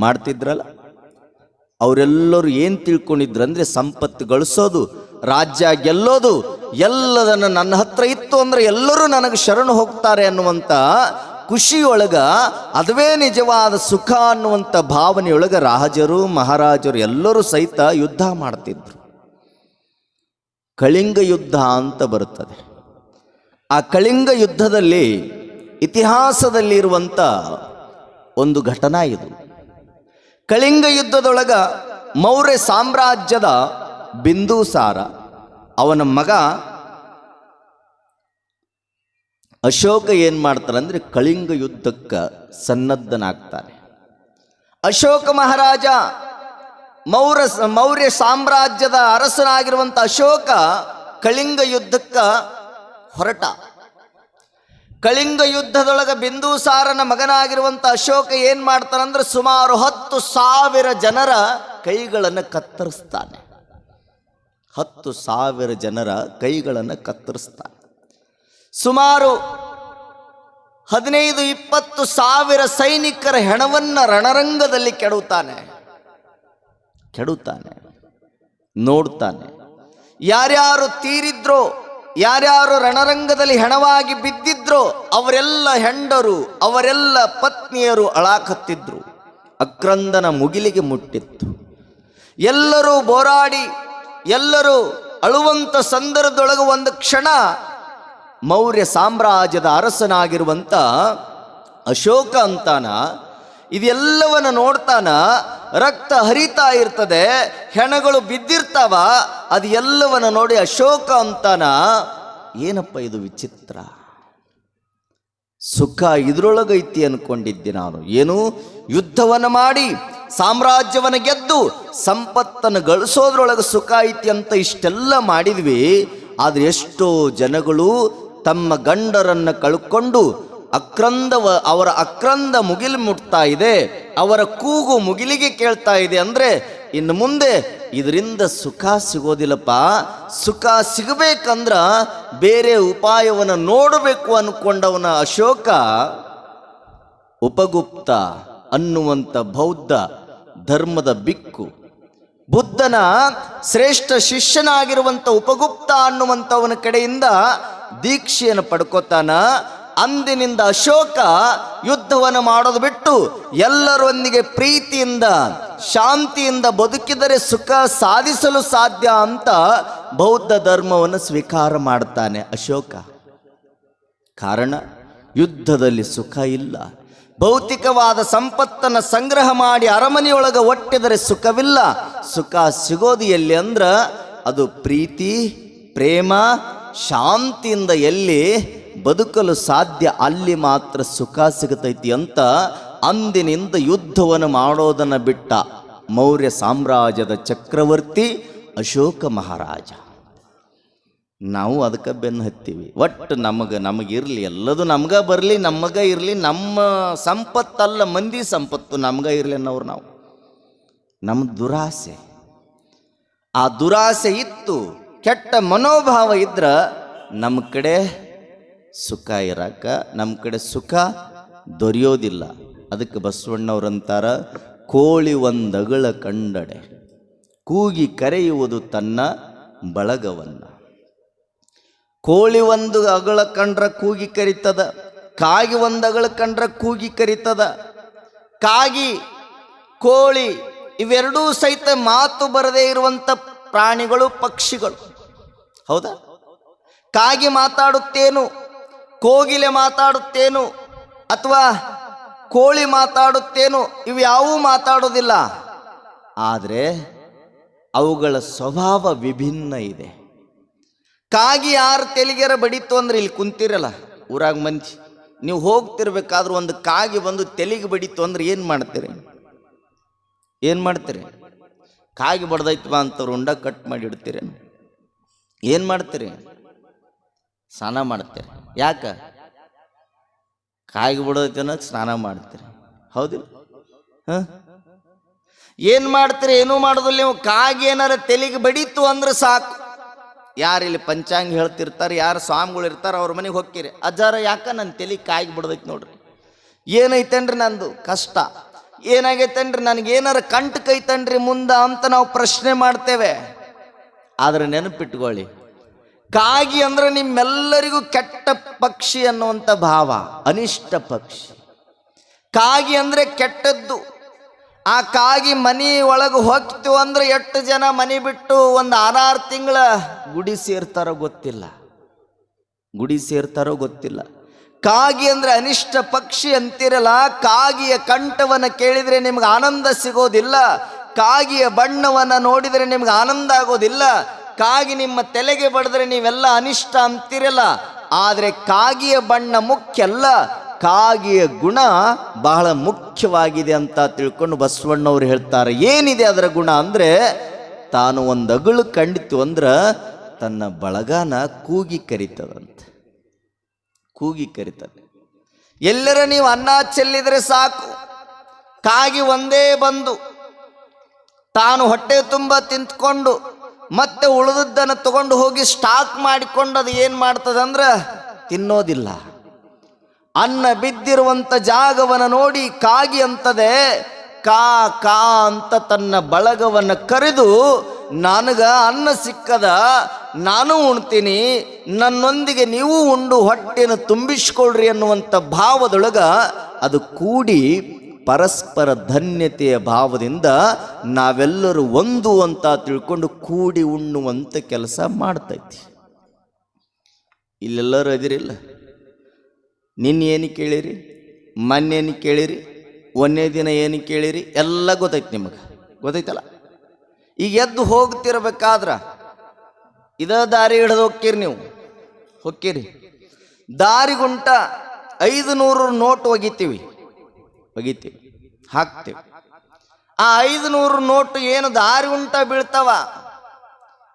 ಮಾಡ್ತಿದ್ರಲ್ಲ. ಅವರೆಲ್ಲರೂ ಏನು ತಿಳ್ಕೊಂಡಿದ್ರು ಅಂದರೆ ಸಂಪತ್ತು ಗಳಿಸೋದು, ರಾಜ್ಯ ಗೆಲ್ಲೋದು, ಎಲ್ಲದನ್ನು ನನ್ನ ಹತ್ರ ಇತ್ತು ಅಂದರೆ ಎಲ್ಲರೂ ನನಗೆ ಶರಣು ಹೋಗ್ತಾರೆ ಅನ್ನುವಂಥ ಖುಷಿಯೊಳಗ ಅದುವೇ ನಿಜವಾದ ಸುಖ ಅನ್ನುವಂಥ ಭಾವನೆಯೊಳಗೆ ರಾಜರು ಮಹಾರಾಜರು ಎಲ್ಲರೂ ಸಹಿತ ಯುದ್ಧ ಮಾಡ್ತಿದ್ರು. ಕಳಿಂಗ ಯುದ್ಧ ಅಂತ ಬರುತ್ತದೆ. ಆ ಕಳಿಂಗ ಯುದ್ಧದಲ್ಲಿ ಇತಿಹಾಸದಲ್ಲಿರುವಂಥ ಒಂದು ಘಟನಾ ಇದು. ಕಳಿಂಗ ಯುದ್ಧದೊಳಗ ಮೌರ್ಯ ಸಾಮ್ರಾಜ್ಯದ ಬಿಂದುಸಾರ ಅವನ ಮಗ ಅಶೋಕ ಏನು ಮಾಡ್ತಾರೆ ಅಂದರೆ ಕಳಿಂಗ ಯುದ್ಧಕ್ಕೆ ಸನ್ನದ್ಧನಾಗ್ತಾನೆ. ಅಶೋಕ ಮಹಾರಾಜ ಮೌರ್ಯ ಸಾಮ್ರಾಜ್ಯದ ಅರಸನಾಗಿರುವಂಥ ಅಶೋಕ ಕಳಿಂಗ ಯುದ್ಧಕ್ಕೆ ಹೊರಟ. ಕಳಿಂಗ ಯುದ್ಧದೊಳಗೆ ಬಿಂದುಸಾರನ ಮಗನಾಗಿರುವಂಥ ಅಶೋಕ ಏನು ಮಾಡ್ತಾನಂದ್ರೆ ಸುಮಾರು 10,000 ಜನರ ಕೈಗಳನ್ನು ಕತ್ತರಿಸ್ತಾನೆ. 10,000 ಜನರ ಕೈಗಳನ್ನು ಕತ್ತರಿಸ್ತಾನೆ. ಸುಮಾರು 15-20 ಸಾವಿರ ಸೈನಿಕರ ಹೆಣವನ್ನು ರಣರಂಗದಲ್ಲಿ ಕೆಡುತ್ತಾನೆ. ನೋಡ್ತಾನೆ. ಯಾರ್ಯಾರು ತೀರಿದ್ರೋ, ಯಾರ್ಯಾರು ರಣರಂಗದಲ್ಲಿ ಹೆಣವಾಗಿ ಬಿದ್ದಿದ್ರೋ ಅವರೆಲ್ಲ ಹೆಂಡರು, ಅವರೆಲ್ಲ ಪತ್ನಿಯರು ಅಳಾಕತ್ತಿದ್ರು. ಅಕ್ರಂದನ ಮುಗಿಲಿಗೆ ಮುಟ್ಟಿತ್ತು. ಎಲ್ಲರೂ ಬೋರಾಡಿ ಎಲ್ಲರೂ ಅಳುವಂತ ಸಂದರ್ಭದೊಳಗೆ ಒಂದು ಕ್ಷಣ ಮೌರ್ಯ ಸಾಮ್ರಾಜ್ಯದ ಅರಸನಾಗಿರುವಂತ ಅಶೋಕ ಅಂತಾನ, ಇದೆಲ್ಲವನ್ನ ನೋಡ್ತಾನ. ರಕ್ತ ಹರಿತಾ ಇರ್ತದೆ, ಹೆಣಗಳು ಬಿದ್ದಿರ್ತಾವ. ಅದು ಎಲ್ಲವನ್ನ ನೋಡಿ ಅಶೋಕ ಅಂತಾನ, ಏನಪ್ಪ ಇದು ವಿಚಿತ್ರ, ಸುಖ ಇದ್ರೊಳಗೈತಿ ಅನ್ಕೊಂಡಿದ್ದೆ ನಾನು. ಏನು, ಯುದ್ಧವನ್ನು ಮಾಡಿ ಸಾಮ್ರಾಜ್ಯವನ್ನು ಗೆದ್ದು ಸಂಪತ್ತನ್ನು ಗಳಿಸೋದ್ರೊಳಗೆ ಸುಖ ಐತಿ ಅಂತ ಇಷ್ಟೆಲ್ಲ ಮಾಡಿದ್ವಿ. ಆದರೆ ಎಷ್ಟೋ ಜನಗಳು ತಮ್ಮ ಗಂಡರನ್ನು ಕಳ್ಕೊಂಡು ಅವರ ಅಕ್ರಂದ ಮುಗಿಲು ಮುಟ್ತಾ ಇದೆ, ಅವರ ಕೂಗು ಮುಗಿಲಿಗೆ ಕೇಳ್ತಾ ಇದೆ. ಅಂದ್ರೆ ಇನ್ನು ಮುಂದೆ ಇದರಿಂದ ಸುಖ ಸಿಗೋದಿಲ್ಲಪ್ಪ. ಸುಖ ಸಿಗಬೇಕಂದ್ರ ಬೇರೆ ಉಪಾಯವನ್ನು ನೋಡಬೇಕು ಅನ್ಕೊಂಡವನ ಅಶೋಕ ಉಪಗುಪ್ತ ಅನ್ನುವಂಥ ಬೌದ್ಧ ಧರ್ಮದ ಬಿಕ್ಕು, ಬುದ್ಧನ ಶ್ರೇಷ್ಠ ಶಿಷ್ಯನಾಗಿರುವಂಥ ಉಪಗುಪ್ತ ಅನ್ನುವಂಥವನ ಕಡೆಯಿಂದ ದೀಕ್ಷೆಯನ್ನು ಪಡ್ಕೋತಾನ. ಅಂದಿನಿಂದ ಅಶೋಕ ಯುದ್ಧವನ್ನು ಮಾಡೋದು ಬಿಟ್ಟು ಎಲ್ಲರೊಂದಿಗೆ ಪ್ರೀತಿಯಿಂದ ಶಾಂತಿಯಿಂದ ಬದುಕಿದರೆ ಸುಖ ಸಾಧಿಸಲು ಸಾಧ್ಯ ಅಂತ ಬೌದ್ಧ ಧರ್ಮವನ್ನು ಸ್ವೀಕಾರ ಮಾಡ್ತಾನೆ ಅಶೋಕ. ಕಾರಣ, ಯುದ್ಧದಲ್ಲಿ ಸುಖ ಇಲ್ಲ. ಭೌತಿಕವಾದ ಸಂಪತ್ತನ್ನು ಸಂಗ್ರಹ ಮಾಡಿ ಅರಮನೆಯೊಳಗೆ ಒಟ್ಟಿದರೆ ಸುಖವಿಲ್ಲ. ಸುಖ ಸಿಗೋದು ಎಲ್ಲಿ ಅಂದ್ರ ಅದು ಪ್ರೀತಿ, ಪ್ರೇಮ, ಶಾಂತಿಯಿಂದ ಎಲ್ಲಿ ಬದುಕಲು ಸಾಧ್ಯ ಅಲ್ಲಿ ಮಾತ್ರ ಸುಖ ಸಿಗತೈತಿ ಅಂತ ಅಂದಿನಿಂದ ಯುದ್ಧವನ್ನು ಮಾಡೋದನ್ನು ಬಿಟ್ಟ ಮೌರ್ಯ ಸಾಮ್ರಾಜ್ಯದ ಚಕ್ರವರ್ತಿ ಅಶೋಕ ಮಹಾರಾಜ. ನಾವು ಅದಕ್ಕೆ ಬೆನ್ನು ಹತ್ತೀವಿ. ಒಟ್ಟು ನಮಗಿರಲಿ, ಎಲ್ಲದು ನಮ್ಗೆ ಬರಲಿ, ನಮಗೆ ಇರಲಿ, ನಮ್ಮ ಸಂಪತ್ತಲ್ಲ ಮಂದಿ ಸಂಪತ್ತು ನಮ್ಗೆ ಇರಲಿ ಅನ್ನೋರು ನಾವು. ನಮ್ಮ ದುರಾಸೆ, ಆ ದುರಾಸೆ ಇತ್ತು, ಕೆಟ್ಟ ಮನೋಭಾವ ಇದ್ರ ನಮ್ಮ ಕಡೆ ಸುಖ ಇರಾಕ, ನಮ್ಮ ಕಡೆ ಸುಖ ದೊರೆಯೋದಿಲ್ಲ. ಅದಕ್ಕೆ ಬಸವಣ್ಣವ್ರಂತಾರ, ಕೋಳಿ ಒಂದಗಳ ಕಂಡಡೆ ಕೂಗಿ ಕರೆಯುವುದು ತನ್ನ ಬಳಗವನ್ನ. ಕೋಳಿ ಒಂದು ಅಗಳ ಕಂಡ್ರ ಕೂಗಿ ಕರಿತದ, ಕಾಗಿ ಒಂದು ಅಗಳ ಕಂಡ್ರ ಕೂಗಿ ಕರಿತದ. ಕಾಗಿ, ಕೋಳಿ ಇವೆರಡೂ ಸಹಿತ ಮಾತು ಬರದೇ ಇರುವಂಥ ಪ್ರಾಣಿಗಳು, ಪಕ್ಷಿಗಳು. ಹೌದಾ? ಕಾಗಿ ಮಾತಾಡುತ್ತೇನು, ಕೋಗಿಲೆ ಮಾತಾಡುತ್ತೇನು, ಅಥವಾ ಕೋಳಿ ಮಾತಾಡುತ್ತೇನು, ಇವು ಯಾವೂ ಮಾತಾಡೋದಿಲ್ಲ. ಆದರೆ ಅವುಗಳ ಸ್ವಭಾವ ವಿಭಿನ್ನ ಇದೆ. ಕಾಗಿ ಯಾರು ತೆಲಿಗೆರ ಬಡಿತು ಅಂದ್ರೆ ಇಲ್ಲಿ ಕುಂತಿರಲ್ಲ ಊರಾಗ ಮಂದಿ, ನೀವು ಹೋಗ್ತಿರ್ಬೇಕಾದ್ರೂ ಒಂದು ಕಾಗಿ ಬಂದು ತೆಲಿಗೆ ಬಡಿತು ಅಂದ್ರೆ ಏನು ಮಾಡ್ತೀರಿ? ಏನು ಮಾಡ್ತೀರಿ? ಕಾಗಿ ಬಡ್ದೈತವ ಅಂತವ್ರು ಉಂಡ ಕಟ್ ಮಾಡಿ ಇಡ್ತೀರಿ. ಏನು ಮಾಡ್ತೀರಿ? ಸ್ನಾನ ಮಾಡ್ತೀರಿ. ಯಾಕ? ಕಾಗಿ ಬಿಡೋದೈತೆ ಅನ್ನೋದು ಸ್ನಾನ ಮಾಡ್ತೀರಿ. ಹೌದಿಲ್ಲ? ಏನು ಮಾಡ್ತೀರಿ? ಏನೂ ಮಾಡೋದಿಲ್ಲ. ನೀವು ಕಾಗಿ ಏನಾರ ತೆಲಿಗೆ ಬಡೀತು ಅಂದ್ರೆ ಸಾಕು. ಯಾರಿಲ್ಲಿ ಪಂಚಾಂಗ ಹೇಳ್ತಿರ್ತಾರೆ, ಯಾರು ಸ್ವಾಮಿಗಳು ಇರ್ತಾರೆ, ಅವ್ರ ಮನೆಗೆ ಹೋಗ್ತೀರಿ. ಅಜ್ಜಾರ ಯಾಕ ನನ್ನ ತೆಲಿ ಕಾಗಿ ಬಿಡೋದೈತೆ ನೋಡ್ರಿ, ಏನೈತೇನ್ರಿ ನಂದು ಕಷ್ಟ, ಏನಾಗೈತೇನ್ರಿ, ನನಗೇನಾರ ಕಂಟಕೈತನ್ರಿ ಮುಂದೆ ಅಂತ ನಾವು ಪ್ರಶ್ನೆ ಮಾಡ್ತೇವೆ. ಆದರೆ ನೆನಪಿಟ್ಕೊಳ್ಳಿ, ಕಾಗಿ ಅಂದ್ರೆ ನಿಮ್ಮೆಲ್ಲರಿಗೂ ಕೆಟ್ಟ ಪಕ್ಷಿ ಅನ್ನುವಂಥ ಭಾವ, ಅನಿಷ್ಟ ಪಕ್ಷಿ. ಕಾಗಿ ಅಂದ್ರೆ ಕೆಟ್ಟದ್ದು. ಆ ಕಾಗಿ ಮನೆ ಒಳಗೆ ಹೋಗ್ತು ಅಂದ್ರೆ ಎಷ್ಟು ಜನ ಮನೆ ಬಿಟ್ಟು ಒಂದು 6 ತಿಂಗಳ ಗುಡಿ ಸೇರ್ತಾರೋ ಗೊತ್ತಿಲ್ಲ, ಗುಡಿ ಸೇರ್ತಾರೋ ಗೊತ್ತಿಲ್ಲ. ಕಾಗಿ ಅಂದ್ರೆ ಅನಿಷ್ಟ ಪಕ್ಷಿ ಅಂತಿರಲ್ಲ. ಕಾಗಿಯ ಕಂಠವನ್ನು ಕೇಳಿದರೆ ನಿಮ್ಗೆ ಆನಂದ ಸಿಗೋದಿಲ್ಲ, ಕಾಗಿಯ ಬಣ್ಣವನ್ನು ನೋಡಿದರೆ ನಿಮ್ಗೆ ಆನಂದ ಆಗೋದಿಲ್ಲ, ಕಾಗಿ ನಿಮ್ಮ ತಲೆಗೆ ಬಡಿದ್ರೆ ನೀವೆಲ್ಲ ಅನಿಷ್ಟ ಅಂತಿರಲ್ಲ. ಆದರೆ ಕಾಗಿಯ ಬಣ್ಣ ಮುಖ್ಯ ಅಲ್ಲ, ಕಾಗಿಯ ಗುಣ ಬಹಳ ಮುಖ್ಯವಾಗಿದೆ ಅಂತ ತಿಳ್ಕೊಂಡು ಬಸವಣ್ಣವ್ರು ಹೇಳ್ತಾರೆ. ಏನಿದೆ ಅದರ ಗುಣ ಅಂದ್ರೆ, ತಾನು ಒಂದು ಅಗಳು ಕಂಡಿತು ಅಂದ್ರೆ ತನ್ನ ಬಳಗನ ಕೂಗಿ ಕರಿತದಂತೆ, ಕೂಗಿ ಕರಿತದೆ. ಎಲ್ಲರ ನೀವು ಅನ್ನ ಚೆಲ್ಲಿದ್ರೆ ಸಾಕು, ಕಾಗಿ ಒಂದೇ ಬಂದು ತಾನು ಹೊಟ್ಟೆ ತುಂಬ ತಿಂತ್ಕೊಂಡು ಮತ್ತೆ ಉಳಿದದ್ದನ್ನು ತಗೊಂಡು ಹೋಗಿ ಸ್ಟಾಕ್ ಮಾಡಿಕೊಂಡು ಅದು ಏನು ಮಾಡ್ತದಂದ್ರೆ ತಿನ್ನೋದಿಲ್ಲ. ಅನ್ನ ಬಿದ್ದಿರುವಂಥ ಜಾಗವನ್ನು ನೋಡಿ ಕಾಗಿ ಅಂತದೆ, ಕಾ ಕಾ ಅಂತ ತನ್ನ ಬಳಗವನ್ನು ಕರೆದು, ನನಗ ಅನ್ನ ಸಿಕ್ಕದ, ನಾನು ಉಣ್ತೀನಿ, ನನ್ನೊಂದಿಗೆ ನೀವು ಉಂಡು ಹೊಟ್ಟೆಯನ್ನು ತುಂಬಿಸ್ಕೊಳ್ರಿ ಅನ್ನುವಂಥ ಭಾವದೊಳಗ ಅದು ಕೂಡಿ ಪರಸ್ಪರ ಧನ್ಯತೆಯ ಭಾವದಿಂದ ನಾವೆಲ್ಲರೂ ಒಂದು ಅಂತ ತಿಳ್ಕೊಂಡು ಕೂಡಿ ಉಣ್ಣುವಂಥ ಕೆಲಸ ಮಾಡ್ತೈತಿ. ಇಲ್ಲೆಲ್ಲರೂ ಅದಿರಿಲ್ಲ. ನಿನ್ನೆ ಏನು ಕೇಳಿರಿ, ಮೊನ್ನೆ ಏನು ಕೇಳಿರಿ, ಒಂದೇ ದಿನ ಏನು ಕೇಳಿರಿ, ಎಲ್ಲ ಗೊತ್ತೈತಿ ನಿಮಗೆ, ಗೊತ್ತೈತಲ್ಲ. ಈಗ ಎದ್ದು ಹೋಗ್ತಿರ್ಬೇಕಾದ್ರ ಇದ ದಾರಿ ಹಿಡಿದು ಹೋಗ್ತೀರಿ, ನೀವು ಹೊಕ್ಕಿರಿ, ದಾರಿಗುಂಟ 500 ನೋಟ್ ಒಗಿತೀವಿ, ಹಾಕ್ತೀವಿ. ಆ 500 ನೋಟು ಏನು ದಾರಿ ಉಂಟ ಬೀಳ್ತಾವ,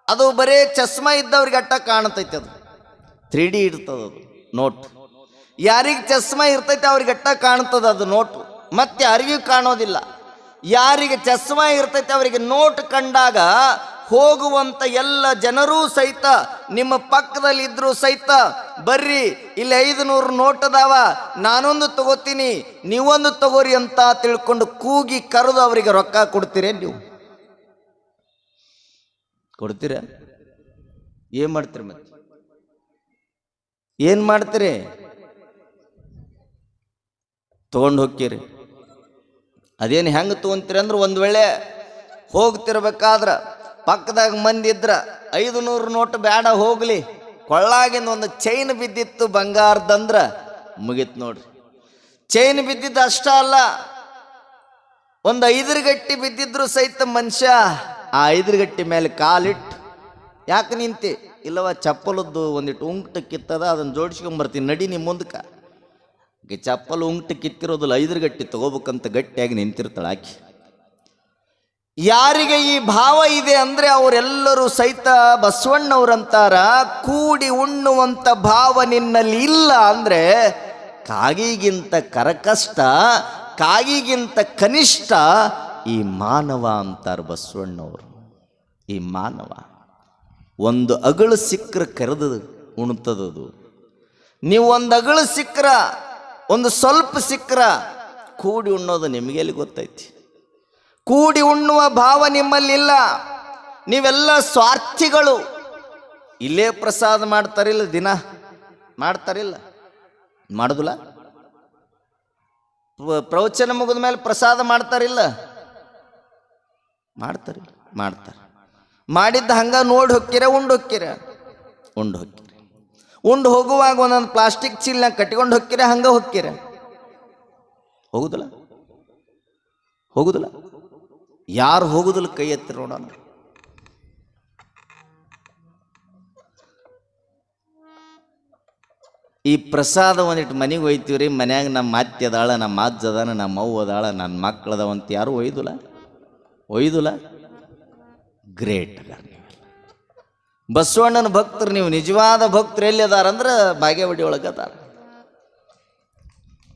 ಅದು ಬರೇ ಚಸ್ಮಾ ಇದ್ದವ್ರಿಗೆ ಅಟ್ಟ ಕಾಣ್ತೈತೆ. ಅದು 3D ಇರ್ತದ ಅದು ನೋಟ್. ಯಾರಿಗೆ ಚಸ್ಮಾ ಇರ್ತೈತೆ ಅವ್ರಿಗೆ ಅಟ್ಟ ಕಾಣ್ತದ ಅದು ನೋಟು, ಮತ್ತೆ ಯಾರಿಗೂ ಕಾಣೋದಿಲ್ಲ. ಯಾರಿಗೆ ಚಸ್ಮಾ ಇರ್ತೈತೆ ಅವರಿಗೆ ನೋಟ್ ಕಂಡಾಗ ಹೋಗುವಂತ ಎಲ್ಲ ಜನರೂ ಸಹಿತ, ನಿಮ್ಮ ಪಕ್ಕದಲ್ಲಿ ಇದ್ರು ಸಹಿತ, ಬರ್ರಿ ಇಲ್ಲಿ 500 ನೋಟ್ ಅದಾವ, ನಾನೊಂದು ತಗೋತೀನಿ, ನೀವೊಂದು ತಗೋರಿ ಅಂತ ತಿಳ್ಕೊಂಡು ಕೂಗಿ ಕರೆದು ಅವರಿಗೆ ರೊಕ್ಕ ಕೊಡ್ತೀರೇ? ನೀವು ಕೊಡ್ತೀರ? ಏನ್ ಮಾಡ್ತೀರಿ? ಮತ್ತೆ ಏನ್ ಮಾಡ್ತೀರಿ? ತಗೊಂಡು ಹೋಗ್ತೀರಿ. ಅದೇನು ಹೆಂಗೆ ತಗೊಂತೀರಿ ಅಂದ್ರೆ, ಒಂದು ವೇಳೆ ಹೋಗ್ತಿರ್ಬೇಕಾದ್ರ ಪಕ್ಕದಾಗ ಮಂದಿ ಇದ್ರ 500 ನೋಟ್ ಬೇಡ ಹೋಗ್ಲಿ, ಕೊಳ್ಳಾಗಿಂದ ಒಂದು ಚೈನ್ ಬಿದ್ದಿತ್ತು ಬಂಗಾರದಂದ್ರ ಮುಗಿತ್ ನೋಡ್ರಿ. ಚೈನ್ ಬಿದ್ದಿದ್ದು ಅಷ್ಟ ಅಲ್ಲ, ಒಂದು 5 ಗಟ್ಟಿ ಬಿದ್ದಿದ್ರು ಸಹಿತ ಮನುಷ್ಯ ಆ 5 ಗಟ್ಟಿ ಮೇಲೆ ಕಾಲಿಟ್ಟು, ಯಾಕೆ ನಿಂತಿ? ಇಲ್ಲವ ಚಪ್ಪಲದ್ದು ಒಂದಿಟ್ಟು ಉಂಗ್ಟ ಕಿತ್ತದ, ಅದನ್ನು ಜೋಡಿಸ್ಕೊಂಬರ್ತೀನಿ ನಡಿ ನಿಮ್ಮ ಮುಂದಕ್ಕೆ. ಚಪ್ಪಲ್ ಉಂಗ್ಟ ಕಿತ್ತಿರೋದಿಲ್ಲ, 5 ಗಟ್ಟಿ ತಗೋಬೇಕಂತ ಗಟ್ಟಿಯಾಗಿ ನಿಂತಿರ್ತಾಳೆ ಆಕಿ. ಯಾರಿಗೆ ಈ ಭಾವ ಇದೆ ಅಂದ್ರೆ ಅವರೆಲ್ಲರೂ ಸಹಿತ ಬಸವಣ್ಣವ್ರಂತಾರ, ಕೂಡಿ ಉಣ್ಣುವಂತ ಭಾವ ನಿನ್ನಲ್ಲಿ ಇಲ್ಲ ಅಂದ್ರೆ ಕಾಗಿಗಿಂತ ಕರಕಷ್ಟ, ಕಾಗಿಗಿಂತ ಕನಿಷ್ಠ ಈ ಮಾನವ ಅಂತಾರ ಬಸವಣ್ಣವರು. ಈ ಮಾನವ ಒಂದು ಅಗಳು ಸಿಕ್ಕರ ಕರೆದು ಉಣ್ತದದು. ನೀವು ಒಂದು ಅಗಳು ಸಿಕ್ಕರ, ಒಂದು ಸ್ವಲ್ಪ ಸಿಕ್ಕರ, ಕೂಡಿ ಉಣ್ಣೋದು ನಿಮಗೆಲ್ಲಿ ಗೊತ್ತೈತಿ? ಕೂಡಿ ಉಣ್ಣುವ ಭಾವ ನಿಮ್ಮಲ್ಲಿಲ್ಲ. ನೀವೆಲ್ಲ ಸ್ವಾರ್ಥಿಗಳು. ಇಲ್ಲೇ ಪ್ರಸಾದ ಮಾಡ್ತಾರಿಲ್ಲ, ದಿನ ಮಾಡ್ತಾರಿಲ್ಲ, ಮಾಡುದಿಲ್ಲ? ಪ್ರವಚನ ಮುಗಿದ ಮೇಲೆ ಪ್ರಸಾದ ಮಾಡ್ತಾರಿಲ್ಲ? ಮಾಡ್ತಾರೆ. ಮಾಡಿದ್ದ ಹಂಗ ನೋಡಿ ಹೊಕ್ಕಿರ, ಉಂಡು ಹೊಕ್ಕಿರ. ಉಂಡು ಹೋಗುವಾಗ ಒಂದೊಂದು ಪ್ಲಾಸ್ಟಿಕ್ ಚೀಲ್ನ ಕಟ್ಕೊಂಡು ಹೊಕ್ಕಿರ, ಹಂಗ ಹೊಕ್ಕಿರ? ಹೋಗುದಿಲ್ಲ. ಯಾರು ಹೋಗುದಿಲ್ಲ ಕೈ ಎತ್ತಿ ನೋಡೋಣ. ಈ ಪ್ರಸಾದ ಒಂದಿಟ್ಟು ಮನೆಗೆ ಒಯ್ತೀವ್ರಿ, ಮನ್ಯಾಗ ನಮ್ಮ ಅತ್ತೆ ಅದಾಳ, ನಮ್ಮ ಅಜ್ಜ ಅದಾನ, ನಮ್ಮ ಅವ್ವ ಅದಾಳ, ನನ್ನ ಮಕ್ಕಳದಾವಂತ ಯಾರು ಒಯ್ದುಲ್ಲ. ಗ್ರೇಟ್. ಬಸವಣ್ಣನ ಭಕ್ತರು ನೀವು, ನಿಜವಾದ ಭಕ್ತರು ಎಲ್ಲಿ ಅದಾರಂದ್ರೆ ಬಾಗೇವಾಡಿ ಒಳಗೆ ಅದಾರ.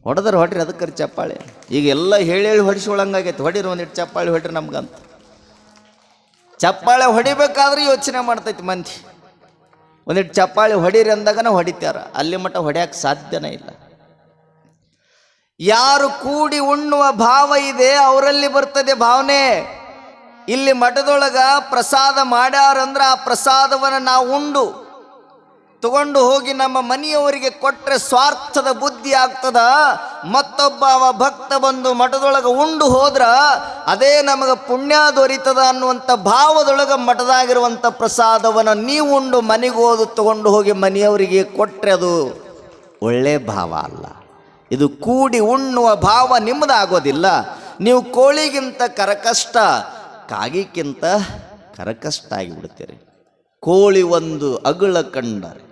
ಹೊಡ್ರಿ ಅದಕ್ಕೆ ಚಪ್ಪಾಳೆ. ಈಗ ಎಲ್ಲ ಹೇಳಿ ಹೊಡಿಸೋಳಂಗಾಗೈತೆ. ಹೊಡಿರಿ ಒಂದಿಟ್ಟು ಚಪ್ಪಾಳೆ ಹೊಡ್ರಿ ನಮ್ಗಂತ. ಚಪ್ಪಾಳೆ ಹೊಡಿಬೇಕಾದ್ರೆ ಯೋಚನೆ ಮಾಡ್ತೈತಿ ಮಂದಿ. ಒಂದಿಟ್ಟು ಚಪ್ಪಾಳೆ ಹೊಡೀರಿ ಅಂದಾಗನ ಹೊಡಿತಾರ, ಅಲ್ಲಿ ಮಟ್ಟ ಹೊಡ್ಯಾಕ ಸಾಧ್ಯನೇ ಇಲ್ಲ. ಯಾರು ಕೂಡಿ ಉಣ್ಣುವ ಭಾವ ಇದೆ ಅವರಲ್ಲಿ ಬರ್ತದೆ ಭಾವನೆ. ಇಲ್ಲಿ ಮಠದೊಳಗ ಪ್ರಸಾದ ಮಾಡ್ಯಾರಂದ್ರೆ ಆ ಪ್ರಸಾದವನ್ನು ನಾವು ಉಂಡು ತಗೊಂಡು ಹೋಗಿ ನಮ್ಮ ಮನೆಯವರಿಗೆ ಕೊಟ್ಟರೆ ಸ್ವಾರ್ಥದ ಬುದ್ಧಿ ಆಗ್ತದ. ಮತ್ತೊಬ್ಬ ಅವ ಭಕ್ತ ಬಂದು ಮಠದೊಳಗೆ ಉಂಡು ಹೋದ್ರ ಅದೇ ನಮಗೆ ಪುಣ್ಯ ದೊರೀತದ ಅನ್ನುವಂಥ ಭಾವದೊಳಗೆ ಮಠದಾಗಿರುವಂಥ ಪ್ರಸಾದವನ್ನು ನೀವು ಉಂಡು ಮನೆಗೆ ಹೋದು ತಗೊಂಡು ಹೋಗಿ ಮನೆಯವರಿಗೆ ಕೊಟ್ಟರೆ ಅದು ಒಳ್ಳೆ ಭಾವ ಅಲ್ಲ. ಇದು ಕೂಡಿ ಉಣ್ಣುವ ಭಾವ ನಿಮ್ಮದಾಗೋದಿಲ್ಲ. ನೀವು ಕೋಳಿಗಿಂತ ಕರಕಷ್ಟ, ಕಾಗಿಕ್ಕಿಂತ ಕರಕಷ್ಟ ಆಗಿಬಿಡ್ತೀರಿ. ಕೋಳಿ ಒಂದು ಅಗಳ ಕಂಡರೆ,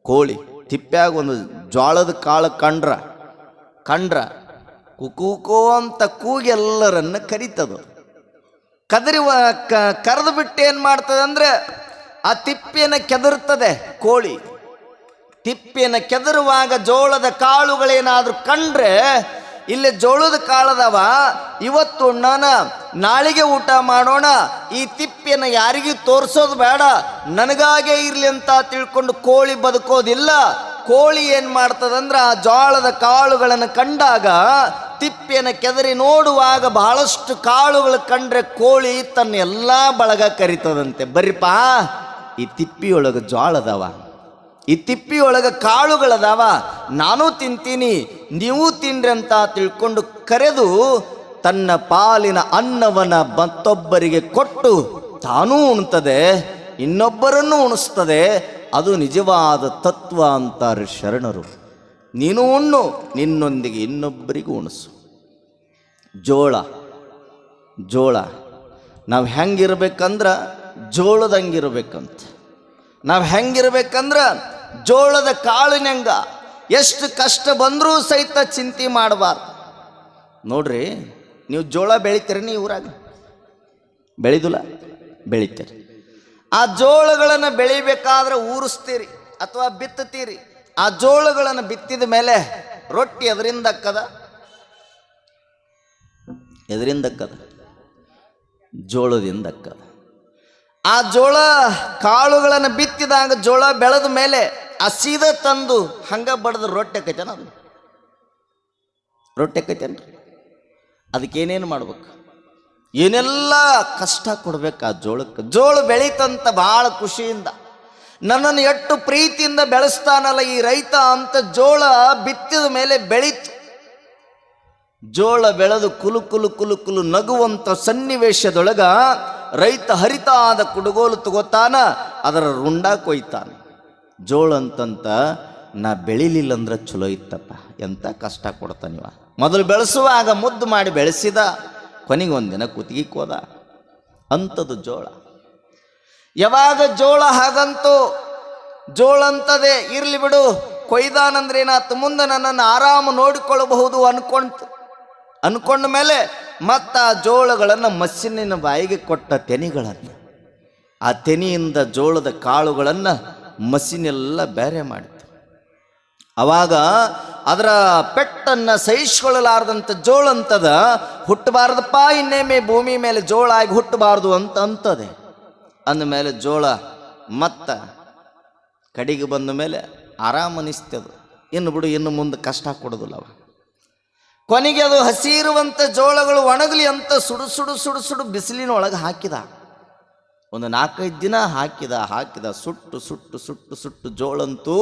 ಕೋಳಿ ತಿಪ್ಪ್ಯಾಗ ಒಂದು ಜ್ವಾಳದ ಕಾಳು ಕಂಡ್ರ ಕುಕುಕೋ ಅಂತ ಕೂಗಿ ಎಲ್ಲರನ್ನ ಕರಿತದ. ಕರೆದು ಬಿಟ್ಟು ಏನು ಮಾಡ್ತದೆ ಅಂದರೆ ಆ ತಿಪ್ಪೆಯನ್ನು ಕೆದರ್ತದೆ ಕೋಳಿ. ತಿಪ್ಪೆಯನ್ನು ಕೆದರುವಾಗ ಜೋಳದ ಕಾಳುಗಳೇನಾದ್ರೂ ಕಂಡ್ರೆ, ಇಲ್ಲಿ ಜೋಳದ ಕಾಳದವ, ಇವತ್ತು ಉಣ್ಣೋಣ, ನಾಳೆಗೆ ಊಟ ಮಾಡೋಣ, ಈ ತಿಪ್ಪೆಯನ್ನು ಯಾರಿಗೂ ತೋರಿಸೋದು ಬೇಡ, ನನಗಾಗೆ ಇರಲಿ ಅಂತ ತಿಳ್ಕೊಂಡು ಕೋಳಿ ಬದುಕೋದಿಲ್ಲ. ಕೋಳಿ ಏನು ಮಾಡ್ತದಂದ್ರೆ ಆ ಜೋಳದ ಕಾಳುಗಳನ್ನು ಕಂಡಾಗ ತಿಪ್ಪೆಯನ್ನು ಕೆದರಿ ನೋಡುವಾಗ ಬಹಳಷ್ಟು ಕಾಳುಗಳು ಕಂಡ್ರೆ ಕೋಳಿ ತನ್ನ ಎಲ್ಲ ಬಳಗ ಕರಿತದಂತೆ, ಬರ್ರಿಪಾ ಈ ತಿಪ್ಪಿಯೊಳಗೆ ಜೋಳದವ, ಈ ತಿಪ್ಪಿಯೊಳಗೆ ಕಾಳುಗಳದಾವ, ನಾನು ತಿಂತೀನಿ, ನೀವು ತಿನ್ರಿ ಅಂತ ತಿಳ್ಕೊಂಡು ಕರೆದು ತನ್ನ ಪಾಲಿನ ಅನ್ನವನ್ನ ಮತ್ತೊಬ್ಬರಿಗೆ ಕೊಟ್ಟು ತಾನೂ ಉಣ್ತದೆ, ಇನ್ನೊಬ್ಬರನ್ನು ಉಣಿಸ್ತದೆ. ಅದು ನಿಜವಾದ ತತ್ವ ಅಂತಾರೆ ಶರಣರು. ನೀನು ಉಣ್ಣು, ನಿನ್ನೊಂದಿಗೆ ಇನ್ನೊಬ್ಬರಿಗೂ ಉಣಿಸು. ಜೋಳ ನಾವು ಹೆಂಗಿರ್ಬೇಕಂದ್ರೆ ಜೋಳದಂಗಿರ್ಬೇಕಂತ. ನಾವು ಹೆಂಗಿರ್ಬೇಕಂದ್ರೆ ಜೋಳದ ಕಾಳಿನಂಗ ಎಷ್ಟು ಕಷ್ಟ ಬಂದರೂ ಸಹಿತ ಚಿಂತೆ ಮಾಡಬಾರ್ದು. ನೋಡ್ರಿ, ನೀವು ಜೋಳ ಬೆಳಿತೀರಿ, ನೀವು ಊರಾಗ ಬೆಳೆದಿಲ್ಲ, ಬೆಳಿತೀರಿ. ಆ ಜೋಳಗಳನ್ನು ಬೆಳಿಬೇಕಾದ್ರೆ ಊರಿಸ್ತೀರಿ ಅಥವಾ ಬಿತ್ತುತ್ತೀರಿ. ಆ ಜೋಳಗಳನ್ನು ಬಿತ್ತಿದ ಮೇಲೆ ರೊಟ್ಟಿ ಎದರಿಂದ ಅಕ್ಕದ? ಜೋಳದಿಂದ ಅಕ್ಕದ. ಆ ಜೋಳ ಕಾಳುಗಳನ್ನು ಬಿತ್ತಿದಾಗ ಜೋಳ ಬೆಳೆದ ಮೇಲೆ ಆ ಸೀದಾ ತಂದು ಹಂಗ ಬಡ್ದು ರೊಟ್ಟಿ ಆಕೈತೇನ? ಅದು ರೊಟ್ಟಿ ಆಕೈತೇನ್ರಿ? ಅದಕ್ಕೇನೇನು ಮಾಡ್ಬೇಕು? ಏನೆಲ್ಲ ಕಷ್ಟ ಕೊಡ್ಬೇಕು ಆ ಜೋಳಕ್ಕೆ. ಜೋಳ ಬೆಳೀತಂತ ಭಾಳ ಖುಷಿಯಿಂದ, ನನ್ನನ್ನು ಎಷ್ಟು ಪ್ರೀತಿಯಿಂದ ಬೆಳೆಸ್ತಾನಲ್ಲ ಈ ರೈತ ಅಂತ ಜೋಳ ಬಿತ್ತಿದ ಮೇಲೆ ಬೆಳೀತು. ಜೋಳ ಬೆಳೆದು ಕುಲು ನಗುವಂಥ ಸನ್ನಿವೇಶದೊಳಗ ರೈತ ಹರಿತಾದ ಕುಡುಗೋಲು ತಗೋತಾನ, ಅದರ ರುಂಡ ಕೊಯ್ತಾನೆ. ಜೋಳ ಅಂತಂತ ನಾ ಬೆಳಿಲಿಲ್ಲ ಅಂದ್ರೆ ಚಲೋ ಇತ್ತಪ್ಪ, ಎಂತ ಕಷ್ಟ ಕೊಡ್ತಾನಿವ. ಮೊದಲು ಬೆಳೆಸುವಾಗ ಮುದ್ದು ಮಾಡಿ ಬೆಳೆಸಿದ, ಕೊನೆಗೆ ಒಂದಿನ ಕುತ್ತಿಗೆ ಕೋದ. ಅಂಥದ್ದು ಜೋಳ. ಯಾವಾಗ ಜೋಳ ಹಾಗಂತೂ ಜೋಳ ಅಂತದೆ ಇರ್ಲಿ ಬಿಡು, ಕೊಯ್ದಾನಂದ್ರೆ ಏನಾಯ್ತು, ಮುಂದೆ ನನ್ನನ್ನು ಆರಾಮ ನೋಡಿಕೊಳ್ಳಬಹುದು ಅನ್ಕೊಂಡ ಮೇಲೆ ಮತ್ತು ಆ ಜೋಳಗಳನ್ನು ಮಷೀನಿನ ಬಾಯಿಗೆ ಕೊಟ್ಟ ತೆನಿಗಳನ್ನು, ಆ ತೆನಿಯಿಂದ ಜೋಳದ ಕಾಳುಗಳನ್ನು ಮಷೀನೆಲ್ಲ ಬೇರೆ ಮಾಡಿತು. ಅವಾಗ ಅದರ ಪೆಟ್ಟನ್ನು ಸಹಿಸಿಕೊಳ್ಳಲಾರ್ದಂಥ ಜೋಳ ಅಂತದ ಹುಟ್ಟಬಾರ್ದಪ್ಪ, ಇನ್ನೇಮೆ ಭೂಮಿ ಮೇಲೆ ಜೋಳ ಆಗಿ ಹುಟ್ಟಬಾರ್ದು ಅಂತದೆ. ಅಂದಮೇಲೆ ಜೋಳ ಮತ್ತ ಕಡೆಗೆ ಬಂದ ಮೇಲೆ ಆರಾಮ ಅನಿಸ್ತದು. ಇನ್ನು ಬಿಡು, ಇನ್ನು ಮುಂದೆ ಕಷ್ಟ ಕೊಡೋದಿಲ್ಲ ಅವ. ಕೊನೆಗೆ ಅದು ಹಸಿರುವಂಥ ಜೋಳಗಳು ಒಣಗಲಿ ಅಂತ ಸುಡು ಬಿಸಿಲಿನೊಳಗೆ ಹಾಕಿದ. ಒಂದು 4-5 ದಿನ ಹಾಕಿದ ಸುಟ್ಟು ಜೋಳಂತೂ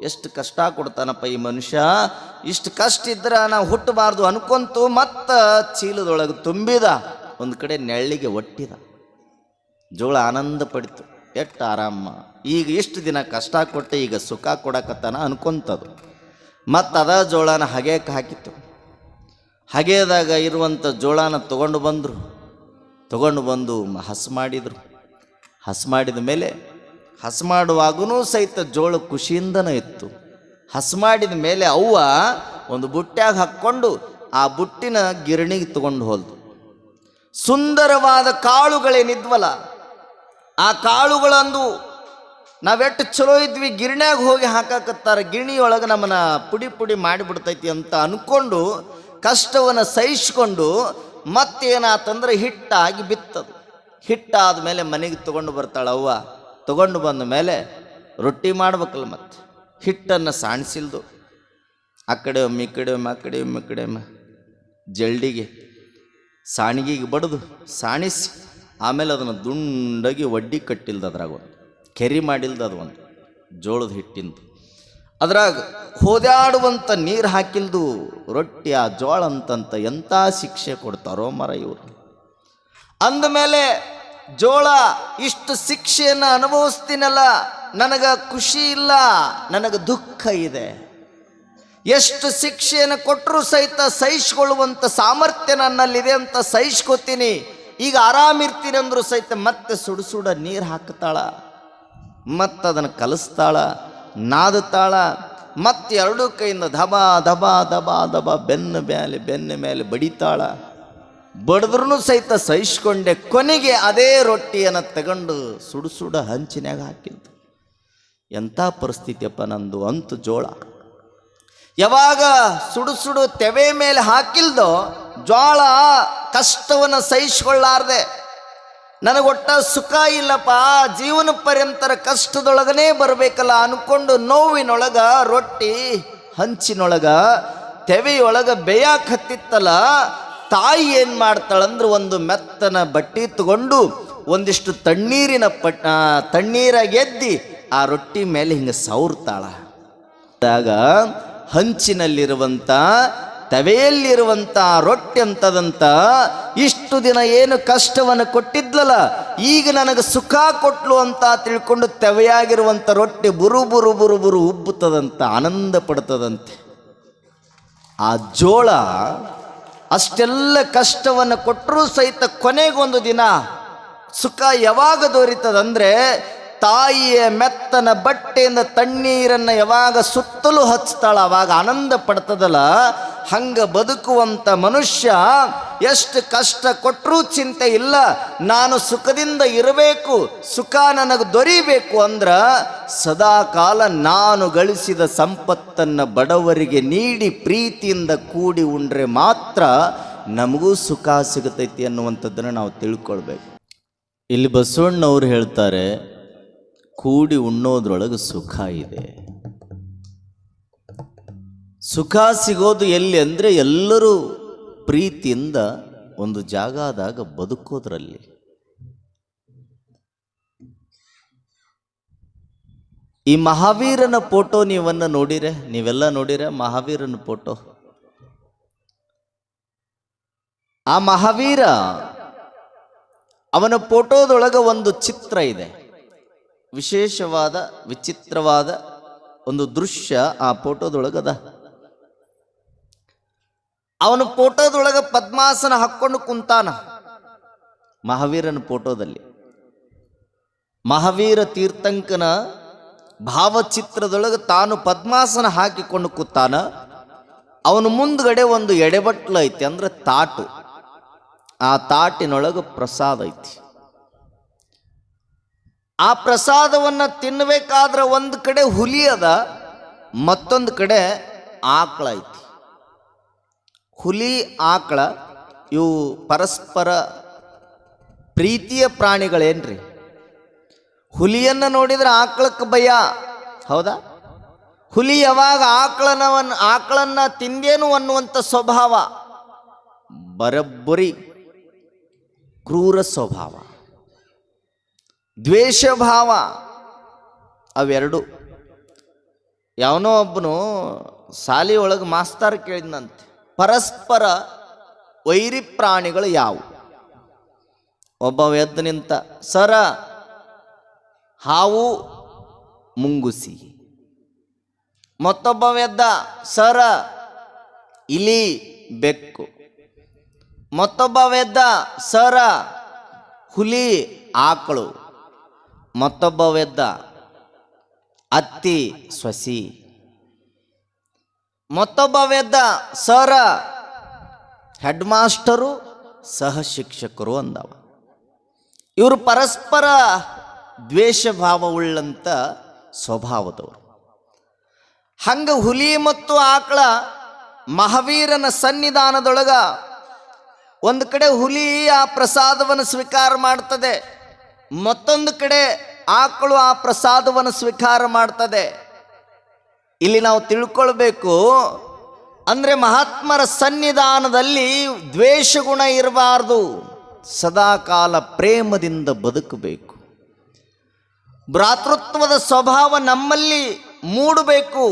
ಎಷ್ಟು ಕಷ್ಟ ಕೊಡ್ತಾನಪ್ಪ ಈ ಮನುಷ್ಯ. ಇಷ್ಟು ಕಷ್ಟ ಇದ್ರೆ ನಾವು ಹುಟ್ಟಬಾರ್ದು ಅನ್ಕೊಂತು ಮತ್ತು ಚೀಲದೊಳಗೆ ತುಂಬಿದ, ಒಂದು ಕಡೆ ನೆಳ್ಳಿಗೆ ಒಟ್ಟಿದ. ಜೋಳ ಆನಂದ ಪಡಿತು, ಎಷ್ಟು ಆರಾಮ, ಈಗ ಇಷ್ಟು ದಿನ ಕಷ್ಟ ಕೊಟ್ಟೆ ಈಗ ಸುಖ ಕೊಡಕತ್ತಾನ ಅನ್ಕೊಂತದು. ಮತ್ತು ಅದ ಜೋಳನ ಹಗೆಯಕ್ಕೆ ಹಾಕಿತ್ತು. ಹಗೆದಾಗ ಇರುವಂಥ ಜೋಳನ ತಗೊಂಡು ಬಂದು ಹಸು ಮಾಡಿದರು. ಹಸು ಮಾಡಿದ ಮೇಲೆ ಹಸು ಮಾಡುವಾಗೂ ಸಹಿತ ಜೋಳ ಖುಷಿಯಿಂದನೇ ಇತ್ತು. ಹಸು ಮಾಡಿದ ಮೇಲೆ ಅವ್ವ ಒಂದು ಬುಟ್ಟ್ಯಾಗ ಹಾಕ್ಕೊಂಡು ಆ ಬುಟ್ಟಿನ ಗಿರಣಿಗೆ ತಗೊಂಡು ಹೋಲ್ದು. ಸುಂದರವಾದ ಕಾಳುಗಳೇನಿದ್ವಲ್ಲ, ಆ ಕಾಳುಗಳಂದು ನಾವೆಷ್ಟು ಚಲೋ ಇದ್ವಿ, ಗಿರಣ್ಯಾಗ ಹೋಗಿ ಹಾಕಾಕತ್ತಾರೆ, ಗಿರಣಿಯೊಳಗೆ ನಮ್ಮನ್ನ ಪುಡಿ ಮಾಡಿಬಿಡ್ತೈತಿ ಅಂತ ಅಂದ್ಕೊಂಡು ಕಷ್ಟವನ್ನು ಸಹಿಸ್ಕೊಂಡು ಮತ್ತೇನಾತಂದ್ರೆ ಹಿಟ್ಟಾಗಿ ಬಿತ್ತದು. ಹಿಟ್ಟಾದ ಮೇಲೆ ಮನೆಗೆ ತಗೊಂಡು ಬರ್ತಾಳೆ ಅವ್ವ. ತಗೊಂಡು ಬಂದ ಮೇಲೆ ರೊಟ್ಟಿ ಮಾಡ್ಬೇಕಲ್ಲ, ಮತ್ತೆ ಹಿಟ್ಟನ್ನು ಸಾಣಿಸಿಲ್ದು ಆ ಕಡೆ ಒಮ್ಮೆ ಈ ಕಡೆ ಒಮ್ಮೆ ಜಲ್ಡಿಗೆ ಸಾಣಿಗೆಗೆ ಬಡಿದು ಸಾಣಿಸಿ ಆಮೇಲೆ ಅದನ್ನು ದುಂಡಾಗಿ ಒಡ್ಡಿ ಕಟ್ಟಿಲ್ದು, ಅದ್ರಾಗ ಒಂದು ಕೆರಿ ಮಾಡಿಲ್ದು, ಅದು ಒಂದು ಜೋಳದ ಹಿಟ್ಟಿಂದು. ಅದ್ರಾಗ ಹೋದಾಡುವಂಥ ನೀರು ಹಾಕಿಲ್ದು ರೊಟ್ಟಿ, ಆ ಜೋಳ ಅಂತಂತ ಎಂಥ ಶಿಕ್ಷೆ ಕೊಡ್ತಾರೋ ಮರ ಇವರು. ಅಂದಮೇಲೆ ಜೋಳ ಇಷ್ಟು ಶಿಕ್ಷೆಯನ್ನು ಅನುಭವಿಸ್ತೀನಲ್ಲ, ನನಗೆ ಖುಷಿ ಇಲ್ಲ, ನನಗೆ ದುಃಖ ಇದೆ. ಎಷ್ಟು ಶಿಕ್ಷೆಯನ್ನು ಕೊಟ್ಟರೂ ಸಹಿತ ಸಹಿಸ್ಕೊಳ್ಳುವಂಥ ಸಾಮರ್ಥ್ಯ ನನ್ನಲ್ಲಿದೆ ಅಂತ ಸಹಿಸ್ಕೊತೀನಿ. ಈಗ ಆರಾಮಿರ್ತೀನಿ ಅಂದರೂ ಸಹಿತ ಮತ್ತೆ ಸುಡ ನೀರು ಹಾಕ್ತಾಳ, ಮತ್ತದನ್ನು ಕಲಿಸ್ತಾಳ, ನಾದುತ್ತಾಳ, ಮತ್ತೆ 2 ಕೈಯಿಂದ ದಬ ಬೆನ್ನ ಮೇಲೆ ಬಡಿತಾಳ. ಬಡಿದ್ರೂ ಸಹಿತ ಸಹಿಸ್ಕೊಂಡೆ. ಕೊನೆಗೆ ಅದೇ ರೊಟ್ಟಿಯನ್ನು ತಗೊಂಡು ಸುಡ ಹಂಚಿನಾಗ ಹಾಕಿದ್ದು. ಎಂಥ ಪರಿಸ್ಥಿತಿಯಪ್ಪ ನಂದು ಅಂತು ಜೋಳ. ಯಾವಾಗ ಸುಡು ತೆವೆ ಮೇಲೆ ಹಾಕಿಲ್ದೋ ಜೋಳ ಕಷ್ಟವನ್ನು ಸಹಿಸ್ಕೊಳ್ಳಾರ್ದೆ, ನನಗೊಟ್ಟ ಸುಖ ಇಲ್ಲಪ್ಪ, ಜೀವನ ಪರ್ಯಂತರ ಕಷ್ಟದೊಳಗನೇ ಬರಬೇಕಲ್ಲ ಅನ್ಕೊಂಡು ನೋವಿನೊಳಗ ರೊಟ್ಟಿ ಹಂಚಿನೊಳಗ ತೆವೆಯೊಳಗ ಬೇಯಾಕ್ ಹತ್ತಿತ್ತಲ್ಲ, ತಾಯಿ ಏನು ಮಾಡ್ತಾಳಂದ್ರೆ ಒಂದು ಮೆತ್ತನ ಬಟ್ಟೆ ತಗೊಂಡು ಒಂದಿಷ್ಟು ತಣ್ಣೀರಾಗಿ ಎದ್ದಿ ಆ ರೊಟ್ಟಿ ಮೇಲೆ ಹಿಂಗೆ ಸೌರ್ತಾಳ. ಆಗ ಹಂಚಿನಲ್ಲಿರುವಂಥ ತವೆಯಲ್ಲಿರುವಂಥ ರೊಟ್ಟಿ ಅಂತದಂತ ಇಷ್ಟು ದಿನ ಏನು ಕಷ್ಟವನ್ನು ಕೊಟ್ಟಿದ್ಲಲ್ಲ, ಈಗ ನನಗೆ ಸುಖ ಕೊಟ್ಲು ಅಂತ ತಿಳ್ಕೊಂಡು ತೆವೆಯಾಗಿರುವಂಥ ರೊಟ್ಟಿ ಬುರು ಬುರು ಬುರು ಬುರು ಉಬ್ಬುತ್ತದಂತ, ಆನಂದ ಪಡ್ತದಂತೆ. ಆ ಜೋಳ ಅಷ್ಟೆಲ್ಲ ಕಷ್ಟವನ್ನು ಕೊಟ್ಟರೂ ಸಹಿತ ಕೊನೆಗೊಂದು ದಿನ ಸುಖ ಯಾವಾಗ ದೊರೀತದಂದ್ರೆ, ತಾಯಿಯ ಮೆತ್ತನ ಬಟ್ಟೆಯಿಂದ ತಣ್ಣೀರನ್ನು ಯಾವಾಗ ಸುತ್ತಲೂ ಹಚ್ತಾಳ ಅವಾಗ ಆನಂದ ಪಡ್ತದಲ್ಲ. ಹಂಗ ಬದುಕುವಂಥ ಮನುಷ್ಯ ಎಷ್ಟು ಕಷ್ಟ ಕೊಟ್ಟರೂ ಚಿಂತೆ ಇಲ್ಲ, ನಾನು ಸುಖದಿಂದ ಇರಬೇಕು, ಸುಖ ನನಗೆ ದೊರೀಬೇಕು ಅಂದ್ರ ಸದಾ ಕಾಲ ನಾನು ಗಳಿಸಿದ ಸಂಪತ್ತನ್ನು ಬಡವರಿಗೆ ನೀಡಿ ಪ್ರೀತಿಯಿಂದ ಕೂಡಿ ಉಂಡ್ರೆ ಮಾತ್ರ ನಮಗೂ ಸುಖ ಸಿಗತೈತಿ ಅನ್ನುವಂಥದ್ದನ್ನು ನಾವು ತಿಳ್ಕೊಳ್ಬೇಕು. ಇಲ್ಲಿ ಬಸವಣ್ಣವ್ರು ಹೇಳ್ತಾರೆ, ಕೂಡಿ ಉಣ್ಣೋದ್ರೊಳಗೆ ಸುಖ ಇದೆ. ಸುಖ ಸಿಗೋದು ಎಲ್ಲಿ ಅಂದರೆ ಎಲ್ಲರೂ ಪ್ರೀತಿಯಿಂದ ಒಂದು ಜಾಗದಾಗ ಬದುಕೋದ್ರಲ್ಲಿ. ಈ ಮಹಾವೀರನ ಫೋಟೋ ನೀವೆಲ್ಲ ನೋಡಿರೆ ಮಹಾವೀರನ ಫೋಟೋ. ಆ ಮಹಾವೀರ ಅವನ ಫೋಟೋದೊಳಗೆ ಒಂದು ಚಿತ್ರ ಇದೆ, ವಿಶೇಷವಾದ ವಿಚಿತ್ರವಾದ ಒಂದು ದೃಶ್ಯ ಆ ಫೋಟೋದೊಳಗದ. ಅವನ ಫೋಟೋದೊಳಗೆ ಪದ್ಮಾಸನ ಹಾಕ್ಕೊಂಡು ಕುಂತಾನ. ಮಹಾವೀರನ ಫೋಟೋದಲ್ಲಿ ಮಹಾವೀರ ತೀರ್ಥಂಕನ ಭಾವಚಿತ್ರದೊಳಗೆ ತಾನು ಪದ್ಮಾಸನ ಹಾಕಿಕೊಂಡು ಕೂತಾನ. ಅವನ ಮುಂದ್ಗಡೆ ಒಂದು ಎಡೆಬಟ್ಲು ಐತಿ, ಅಂದ್ರೆ ತಾಟು. ಆ ತಾಟಿನೊಳಗೆ ಪ್ರಸಾದ ಐತಿ. ಆ ಪ್ರಸಾದವನ್ನು ತಿನ್ನಬೇಕಾದ್ರೆ ಒಂದು ಕಡೆ ಹುಲಿ ಅದ, ಮತ್ತೊಂದು ಕಡೆ ಆಕಳ ಐತಿ. ಹುಲಿ ಆಕಳ ಇವು ಪರಸ್ಪರ ಪ್ರೀತಿಯ ಪ್ರಾಣಿಗಳೇನ್ರಿ. ಹುಲಿಯನ್ನು ನೋಡಿದ್ರೆ ಆಕಳಕ್ಕೆ ಭಯ, ಹೌದಾ? ಹುಲಿ ಯಾವಾಗ ಆಕಳನ್ನ ತಿಂದೇನು ಅನ್ನುವಂಥ ಸ್ವಭಾವ, ಬರಬ್ಬರಿ ಕ್ರೂರ ಸ್ವಭಾವ, ದ್ವೇಷಭಾವ ಅವೆರಡು. ಯಾವನೋ ಒಬ್ಬನು ಶಾಲೆ ಒಳಗೆ ಮಾಸ್ತರ್ ಕೇಳಿದಂತೆ, ಪರಸ್ಪರ ವೈರಿ ಪ್ರಾಣಿಗಳು ಯಾವುವು? ಒಬ್ಬ ಎದ್ದು ನಿಂತ, ಸರ ಹಾವು ಮುಂಗುಸಿ. ಮತ್ತೊಬ್ಬ ಎದ್ದ, ಸರ ಇಲಿ ಬೆಕ್ಕು. ಮತ್ತೊಬ್ಬ ಎದ್ದ, ಸರ ಹುಲಿ ಆಕಳು. ಮತ್ತೊಬ್ಬ ಎದ್ದ, ಅತ್ತಿ ಸೊಸಿ. ಮತ್ತೊಬ್ಬ ಎದ್ದ, ಸರ ಹೆಡ್ ಮಾಸ್ಟರು ಸಹ ಶಿಕ್ಷಕರು ಅಂದವ. ಇವರು ಪರಸ್ಪರ ದ್ವೇಷ ಭಾವವುಳ್ಳಂಥ ಸ್ವಭಾವದವರು. ಹಂಗ ಹುಲಿ ಮತ್ತು ಆಕಳ ಮಹಾವೀರನ ಸನ್ನಿಧಾನದೊಳಗ ಒಂದು ಕಡೆ ಹುಲಿ ಆ ಪ್ರಸಾದವನ್ನು ಸ್ವೀಕಾರ ಮಾಡ್ತದೆ, ಮತ್ತೊಂದು ಕಡೆ ಆಕಳು ಆ ಪ್ರಸಾದವನ್ನು ಸ್ವೀಕಾರ ಮಾಡ್ತದೆ. ಇಲ್ಲಿ ನಾವು ತಿಳ್ಕೊಳ್ಬೇಕು, ಅಂದರೆ ಮಹಾತ್ಮರ ಸನ್ನಿಧಾನದಲ್ಲಿ ದ್ವೇಷ ಗುಣ ಇರಬಾರ್ದು, ಸದಾಕಾಲ ಪ್ರೇಮದಿಂದ ಬದುಕಬೇಕು. ಭ್ರಾತೃತ್ವದ ಸ್ವಭಾವ ನಮ್ಮಲ್ಲಿ ಮೂಡಬೇಕು.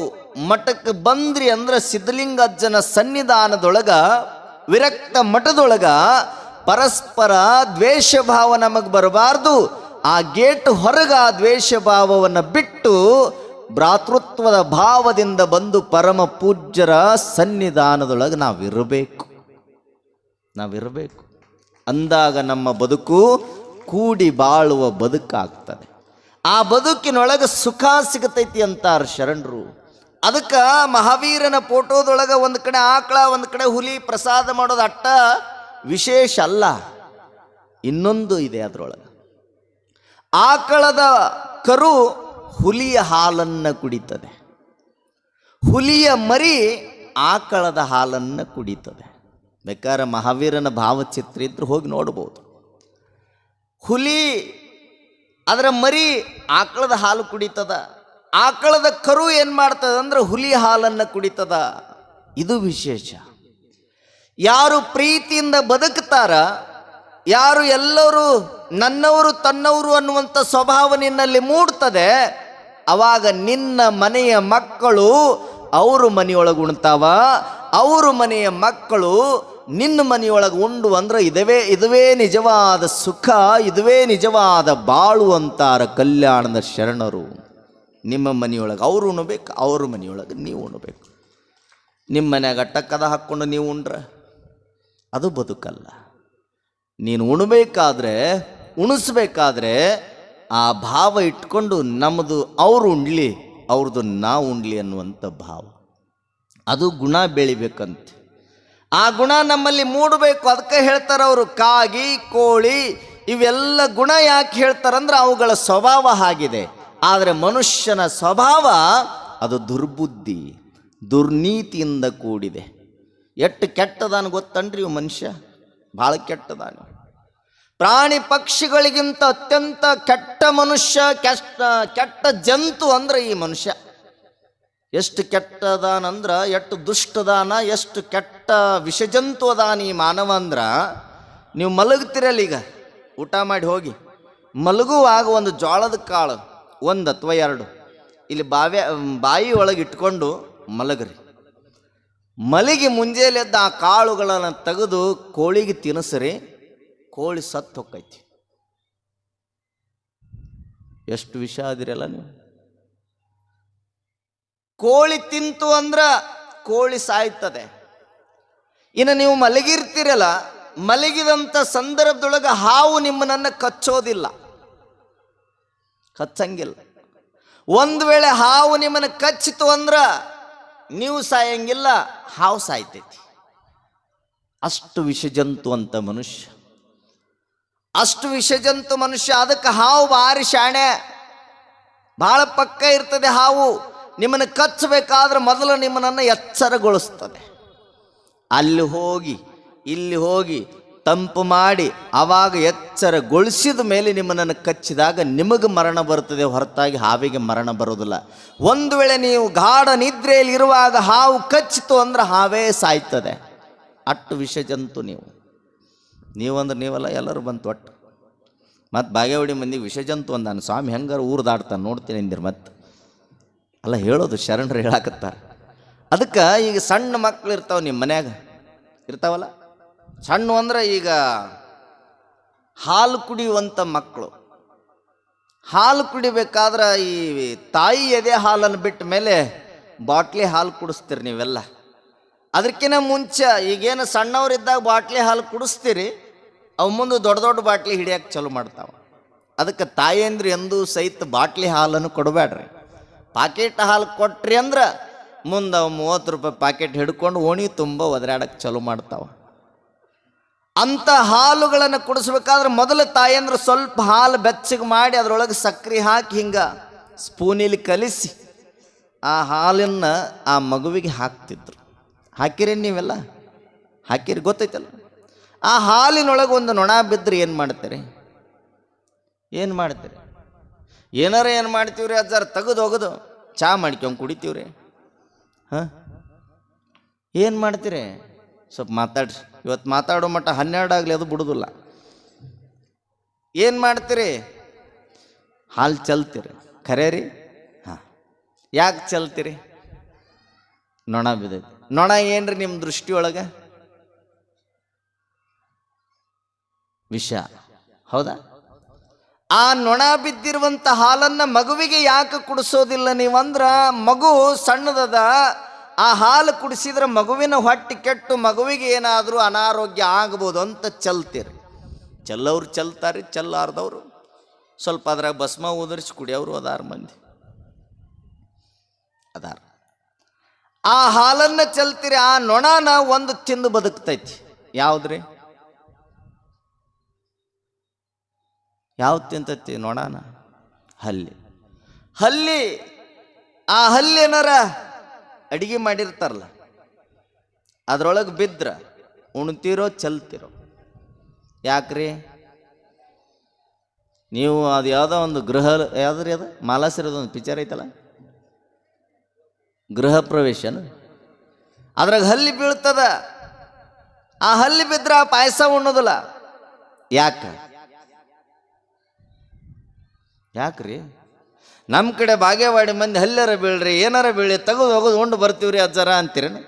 ಮಠಕ್ಕೆ ಬಂದ್ರಿ ಅಂದ್ರೆ ಸಿದ್ಧಲಿಂಗಜ್ಜನ ಸನ್ನಿಧಾನದೊಳಗ, ವಿರಕ್ತ ಮಠದೊಳಗ ಪರಸ್ಪರ ದ್ವೇಷ ಭಾವ ನಮಗೆ ಬರಬಾರ್ದು. ಆ ಗೇಟ್ ಹೊರಗ ಆ ದ್ವೇಷ ಭಾವವನ್ನು ಬಿಟ್ಟು ಭ್ರಾತೃತ್ವದ ಭಾವದಿಂದ ಬಂದು ಪರಮ ಪೂಜ್ಯರ ಸನ್ನಿಧಾನದೊಳಗೆ ನಾವಿರಬೇಕು. ಅಂದಾಗ ನಮ್ಮ ಬದುಕು ಕೂಡಿ ಬಾಳುವ ಬದುಕಾಗ್ತದೆ. ಆ ಬದುಕಿನೊಳಗೆ ಸುಖ ಸಿಗತೈತಿ ಅಂತಾರೆ ಶರಣರು. ಅದಕ್ಕೆ ಮಹಾವೀರನ ಫೋಟೋದೊಳಗೆ ಒಂದು ಕಡೆ ಆಕಳ, ಒಂದು ಕಡೆ ಹುಲಿ ಪ್ರಸಾದ ಮಾಡೋದು ಅಟ್ಟ ವಿಶೇಷ ಅಲ್ಲ, ಇನ್ನೊಂದು ಇದೆ ಅದರೊಳಗೆ. ಆಕಳದ ಕರು ಹುಲಿಯ ಹಾಲನ್ನು ಕುಡಿತದೆ, ಹುಲಿಯ ಮರಿ ಆಕಳದ ಹಾಲನ್ನು ಕುಡಿತದೆ. ಬೇಕಾದ್ರೆ ಮಹಾವೀರನ ಭಾವಚಿತ್ರ ಇದ್ರೆ ಹೋಗಿ ನೋಡ್ಬೋದು. ಹುಲಿ ಅದರ ಮರಿ ಆಕಳದ ಹಾಲು ಕುಡಿತದ, ಆಕಳದ ಕರು ಏನು ಮಾಡ್ತದ ಅಂದ್ರೆ ಹುಲಿ ಹಾಲನ್ನು ಕುಡಿತದ. ಇದು ವಿಶೇಷ. ಯಾರು ಪ್ರೀತಿಯಿಂದ ಬದುಕ್ತಾರ, ಯಾರು ಎಲ್ಲರೂ ನನ್ನವರು ತನ್ನವರು ಅನ್ನುವಂಥ ಸ್ವಭಾವ ನಿನ್ನಲ್ಲಿ ಮೂಡ್ತದೆ, ಅವಾಗ ನಿನ್ನ ಮನೆಯ ಮಕ್ಕಳು ಅವರು ಮನೆಯೊಳಗೆ ಉಣ್ತಾವ, ಅವರು ಮನೆಯ ಮಕ್ಕಳು ನಿನ್ನ ಮನೆಯೊಳಗೆ ಉಂಡು ಅಂದ್ರೆ ಇದುವೇ ನಿಜವಾದ ಸುಖ, ಇದುವೇ ನಿಜವಾದ ಬಾಳು ಅಂತಾರ ಕಲ್ಯಾಣದ ಶರಣರು. ನಿಮ್ಮ ಮನೆಯೊಳಗೆ ಅವರು ಉಣ್ಬೇಕು, ಅವ್ರ ಮನೆಯೊಳಗೆ ನೀವು ಉಣ್ಬೇಕು. ನಿಮ್ಮ ಮನ್ಯಾಗ ಟಕ್ಕದ ಹಾಕ್ಕೊಂಡು ನೀವು ಉಂಡ್ರೆ ಅದು ಬದುಕಲ್ಲ. ನೀನು ಉಣ್ಬೇಕಾದ್ರೆ, ಉಣಿಸ್ಬೇಕಾದ್ರೆ ಆ ಭಾವ ಇಟ್ಕೊಂಡು ನಮ್ಮದು ಅವರು ಉಣ್ಲಿ, ಅವ್ರದ್ದು ನಾವು ಉಣ್ಲಿ ಅನ್ನುವಂಥ ಭಾವ, ಅದು ಗುಣ ಬೆಳಿಬೇಕಂತೆ. ಆ ಗುಣ ನಮ್ಮಲ್ಲಿ ಮೂಡಬೇಕು. ಅದಕ್ಕೆ ಹೇಳ್ತಾರೆ ಅವರು, ಕಾಗಿ ಕೋಳಿ ಇವೆಲ್ಲ ಗುಣ ಯಾಕೆ ಹೇಳ್ತಾರಂದ್ರೆ ಅವುಗಳ ಸ್ವಭಾವ ಆಗಿದೆ. ಆದರೆ ಮನುಷ್ಯನ ಸ್ವಭಾವ ಅದು ದುರ್ಬುದ್ಧಿ, ದುರ್ನೀತಿಯಿಂದ ಕೂಡಿದೆ. ಎಷ್ಟು ಕೆಟ್ಟದಾನ ಗೊತ್ತನ್ರಿ ಇವು ಮನುಷ್ಯ, ಭಾಳ ಕೆಟ್ಟದಾನ. ಪ್ರಾಣಿ ಪಕ್ಷಿಗಳಿಗಿಂತ ಅತ್ಯಂತ ಕೆಟ್ಟ ಮನುಷ್ಯ, ಕೆಟ್ಟ ಜಂತು ಅಂದ್ರೆ ಈ ಮನುಷ್ಯ. ಎಷ್ಟು ಕೆಟ್ಟದಾನಂದ್ರೆ, ಎಷ್ಟು ದುಷ್ಟದಾನ, ಎಷ್ಟು ಕೆಟ್ಟ ವಿಷಜಂತು ಅದಾನ ಈ ಮಾನವ ಅಂದ್ರೆ. ನೀವು ಮಲಗ್ತಿರಲ್ಲ, ಈಗ ಊಟ ಮಾಡಿ ಹೋಗಿ ಮಲಗುವಾಗ ಒಂದು ಜೋಳದ ಕಾಳು 1 ಅಥವಾ 2 ಇಲ್ಲಿ ಬಾಯಿ ಒಳಗೆ ಇಟ್ಕೊಂಡು ಮಲಗ್ರಿ. ಮಲಗಿ ಮುಂಜಾನೆ ಎದ್ದು ಆ ಕಾಳುಗಳನ್ನು ತೆಗೆದು ಕೋಳಿಗೆ ತಿನ್ನಿಸ್ರಿ, ಕೋಳಿ ಸತ್ತು ಹೊಕ್ಕೈತಿ. ಎಷ್ಟು ವಿಷ ಆದಿರಲ್ಲ ನೀವು. ಕೋಳಿ ತಿಂತು ಅಂದ್ರೆ ಕೋಳಿ ಸಾಯ್ತದೆ. ಇನ್ನು ನೀವು ಮಲಗಿರ್ತೀರಲ್ಲ, ಮಲಗಿದಂಥ ಸಂದರ್ಭದೊಳಗೆ ಹಾವು ನಿಮ್ಮನನ್ನು ಕಚ್ಚೋದಿಲ್ಲ, ಕಚ್ಚಂಗಿಲ್ಲ. ಒಂದು ವೇಳೆ ಹಾವು ನಿಮ್ಮನ್ನು ಕಚ್ಚಿತು ಅಂದ್ರೆ ನೀವು ಸಾಯಂಗಿಲ್ಲ, ಹಾವು ಸಾಯ್ತೈತಿ. ಅಷ್ಟು ವಿಷಜಂತು ಅಂತ ಮನುಷ್ಯ, ಅಷ್ಟು ವಿಷಜಂತು ಮನುಷ್ಯ. ಅದಕ್ಕೆ ಹಾವು ಭಾರಿ ಶಾಣೆ, ಭಾಳ ಪಕ್ಕ ಇರ್ತದೆ ಹಾವು. ನಿಮ್ಮನ್ನು ಕಚ್ಚಬೇಕಾದ್ರೆ ಮೊದಲು ನಿಮ್ಮನ್ನು ಎಚ್ಚರಗೊಳಿಸ್ತದೆ. ಅಲ್ಲಿ ಹೋಗಿ ಇಲ್ಲಿ ಹೋಗಿ ತಂಪು ಮಾಡಿ ಆವಾಗ ಎಚ್ಚರಗೊಳಿಸಿದ ಮೇಲೆ ನಿಮ್ಮನ್ನು ಕಚ್ಚಿದಾಗ ನಿಮಗೆ ಮರಣ ಬರುತ್ತದೆ, ಹೊರತಾಗಿ ಹಾವಿಗೆ ಮರಣ ಬರೋದಿಲ್ಲ. ಒಂದು ವೇಳೆ ನೀವು ಗಾಢ ನಿದ್ರೆಯಲ್ಲಿ ಇರುವಾಗ ಹಾವು ಕಚ್ಚಿತು ಅಂದ್ರೆ ಹಾವೇ ಸಾಯ್ತದೆ. ಅಟ್ಟು ವಿಷಜಂತು ನೀವಂದ್ರೆ ನೀವಲ್ಲ, ಎಲ್ಲರೂ ಬಂತು ಒಟ್ಟು. ಮತ್ತು ಬಾಗೇವಾಡಿ ಮಂದಿಗೆ ವಿಷಜಂತು ಅಂದಾನ. ಸ್ವಾಮಿ ಹೆಂಗಾರು ಊರು ದಾಟ್ತಾನೆ ನೋಡ್ತೀನಿ ಅಂದಿರು. ಮತ್ತೆ ಅಲ್ಲ ಹೇಳೋದು, ಶರಣರು ಹೇಳಾಕತ್ತಾರೆ. ಅದಕ್ಕೆ ಈಗ ಸಣ್ಣ ಮಕ್ಕಳು ಇರ್ತಾವೆ, ನಿಮ್ಮ ಮನ್ಯಾಗ ಇರ್ತಾವಲ್ಲ, ಸಣ್ಣ ಅಂದ್ರೆ ಈಗ ಹಾಲು ಕುಡಿಯುವಂಥ ಮಕ್ಕಳು. ಹಾಲು ಕುಡಿಬೇಕಾದ್ರೆ ಈ ತಾಯಿ ಎದೆ ಹಾಲನ್ನು ಬಿಟ್ಟ ಮೇಲೆ ಬಾಟ್ಲಿ ಹಾಲು ಕುಡಿಸ್ತೀರಿ ನೀವೆಲ್ಲ. ಅದಕ್ಕಿಂತ ಮುಂಚೆ ಈಗೇನು ಸಣ್ಣವರಿದ್ದಾಗ ಬಾಟ್ಲಿ ಹಾಲು ಕುಡಿಸ್ತೀರಿ, ಅವು ಮುಂದೆ ದೊಡ್ಡ ದೊಡ್ಡ ಬಾಟ್ಲಿ ಹಿಡಿಯೋಕೆ ಚಲೋ ಮಾಡ್ತಾವೆ. ಅದಕ್ಕೆ ತಾಯಿಯಂದ್ರೆ ಎಂದೂ ಸಹಿತ ಬಾಟ್ಲಿ ಹಾಲನ್ನು ಕೊಡಬೇಡ್ರಿ. ಪಾಕೆಟ್ ಹಾಲು ಕೊಟ್ರಿ ಅಂದ್ರೆ ಮುಂದೆ 30 ರೂಪಾಯಿ ಪಾಕೆಟ್ ಹಿಡ್ಕೊಂಡು ಓಣಿ ತುಂಬ ಒದರಾಡಕ್ಕೆ ಚಲೋ ಮಾಡ್ತಾವೆ. ಅಂಥ ಹಾಲುಗಳನ್ನು ಕುಡಿಸ್ಬೇಕಾದ್ರೆ ಮೊದಲು ತಾಯಿಯಂದ್ರೆ ಸ್ವಲ್ಪ ಹಾಲು ಬೆಚ್ಚಗೆ ಮಾಡಿ ಅದರೊಳಗೆ ಸಕ್ಕರೆ ಹಾಕಿ ಹಿಂಗೆ ಸ್ಪೂನಿಲಿ ಕಲಿಸಿ ಆ ಹಾಲನ್ನು ಆ ಮಗುವಿಗೆ ಹಾಕ್ತಿದ್ರು. ಹಾಕಿರಿ ನೀವೆಲ್ಲ? ಹಾಕಿರಿ, ಗೊತ್ತೈತಲ್ಲ. ಆ ಹಾಲಿನೊಳಗೆ ಒಂದು ನೊಣ ಬಿದ್ದರೆ ಏನು ಮಾಡ್ತೀರಿ? ಏನು ಮಾಡ್ತೀರಿ? ಏನು ಮಾಡ್ತೀವ್ರಿ ಅಜ್ಜಾರ? ತೆಗೆದು ಹೋಗೋದು ಚಾ ಮಾಡ್ಕೊಂಡು ಕುಡಿತೀವ್ರಿ. ಹಾಂ, ಏನು ಮಾಡ್ತೀರಿ? ಸ್ವಲ್ಪ ಮಾತಾಡ್ರಿ. ಇವತ್ತು ಮಾತಾಡೋ ಮಟ್ಟ 12 ಆಗಲಿ, ಅದು ಬಿಡೋದಿಲ್ಲ. ಏನು ಮಾಡ್ತೀರಿ? ಹಾಲು ಚಲ್ತೀರಿ, ಖರೆ ರೀ? ಹಾಂ, ಯಾಕೆ ಚಲ್ತೀರಿ? ನೊಣ ಬಿದ್ದೈತಿ. ನೊಣ ಏನ್ರಿ ನಿಮ್ಮ ದೃಷ್ಟಿಯೊಳಗೆ? ವಿಷ, ಹೌದಾ? ಆ ನೊಣ ಬಿದ್ದಿರುವಂಥ ಹಾಲನ್ನು ಮಗುವಿಗೆ ಯಾಕೆ ಕುಡಿಸೋದಿಲ್ಲ ನೀವಂದ್ರೆ, ಮಗು ಸಣ್ಣದದ, ಆ ಹಾಲು ಕುಡಿಸಿದ್ರೆ ಮಗುವಿನ ಹೊಟ್ಟೆ ಕೆಟ್ಟು ಮಗುವಿಗೆ ಏನಾದರೂ ಅನಾರೋಗ್ಯ ಆಗ್ಬೋದು ಅಂತ ಚಲ್ತೀರಿ. ಚೆಲ್ಲವ್ರು ಚಲ್ತಾರೆ, ಚೆಲ್ಲಾರ್ದವರು ಸ್ವಲ್ಪ ಅದ್ರಾಗ ಭಸ್ಮ ಉದರಿಸಿ ಕುಡಿಯೋರು ಅದಾರ ಮಂದಿ ಅದಾರ. ಆ ಹಾಲನ್ನು ಚಲ್ತೀರಿ. ಆ ನೊಣನ ಒಂದು ತಿಂದು ಬದುಕ್ತೈತಿ. ಯಾವುದ್ರಿ? ಯಾವ್ದು ತಿಂತೈತಿ ನೊಣನ? ಹಲ್ಲಿ. ಆ ಹಲ್ಲಿ ಏನಾರ ಅಡಿಗೆ ಮಾಡಿರ್ತಾರಲ್ಲ, ಅದ್ರೊಳಗೆ ಬಿದ್ರ ಉಣ್ತೀರೋ ಚಲ್ತಿರೋ? ಯಾಕ್ರಿ? ನೀವು ಅದು ಯಾವುದೋ ಒಂದು ಯಾವ್ದ್ರಿ ಅದು ಮಾಲಾಸಿರೋದೊಂದು ಪಿಕ್ಚರ್ ಐತಲ್ಲ, ಗೃಹ ಪ್ರವೇಶನ, ಅದ್ರಾಗ ಹಲ್ಲಿ ಬೀಳ್ತದ. ಆ ಹಲ್ಲಿ ಬಿದ್ರೆ ಆ ಪಾಯಸ ಉಣ್ಣೋದಿಲ್ಲ. ಯಾಕ್ರಿ? ನಮ್ಮ ಕಡೆ ಬಾಗೇವಾಡಿ ಮಂದಿ ಹಲ್ಲಾರ ಬೀಳ್ರಿ, ಏನಾರ ಬೀಳಿ ತೆಗೆದು ಹೋಗೋದು ಉಂಡು ಬರ್ತೀವ್ರಿ ಅಜ್ಜರ ಅಂತೀರೇನು?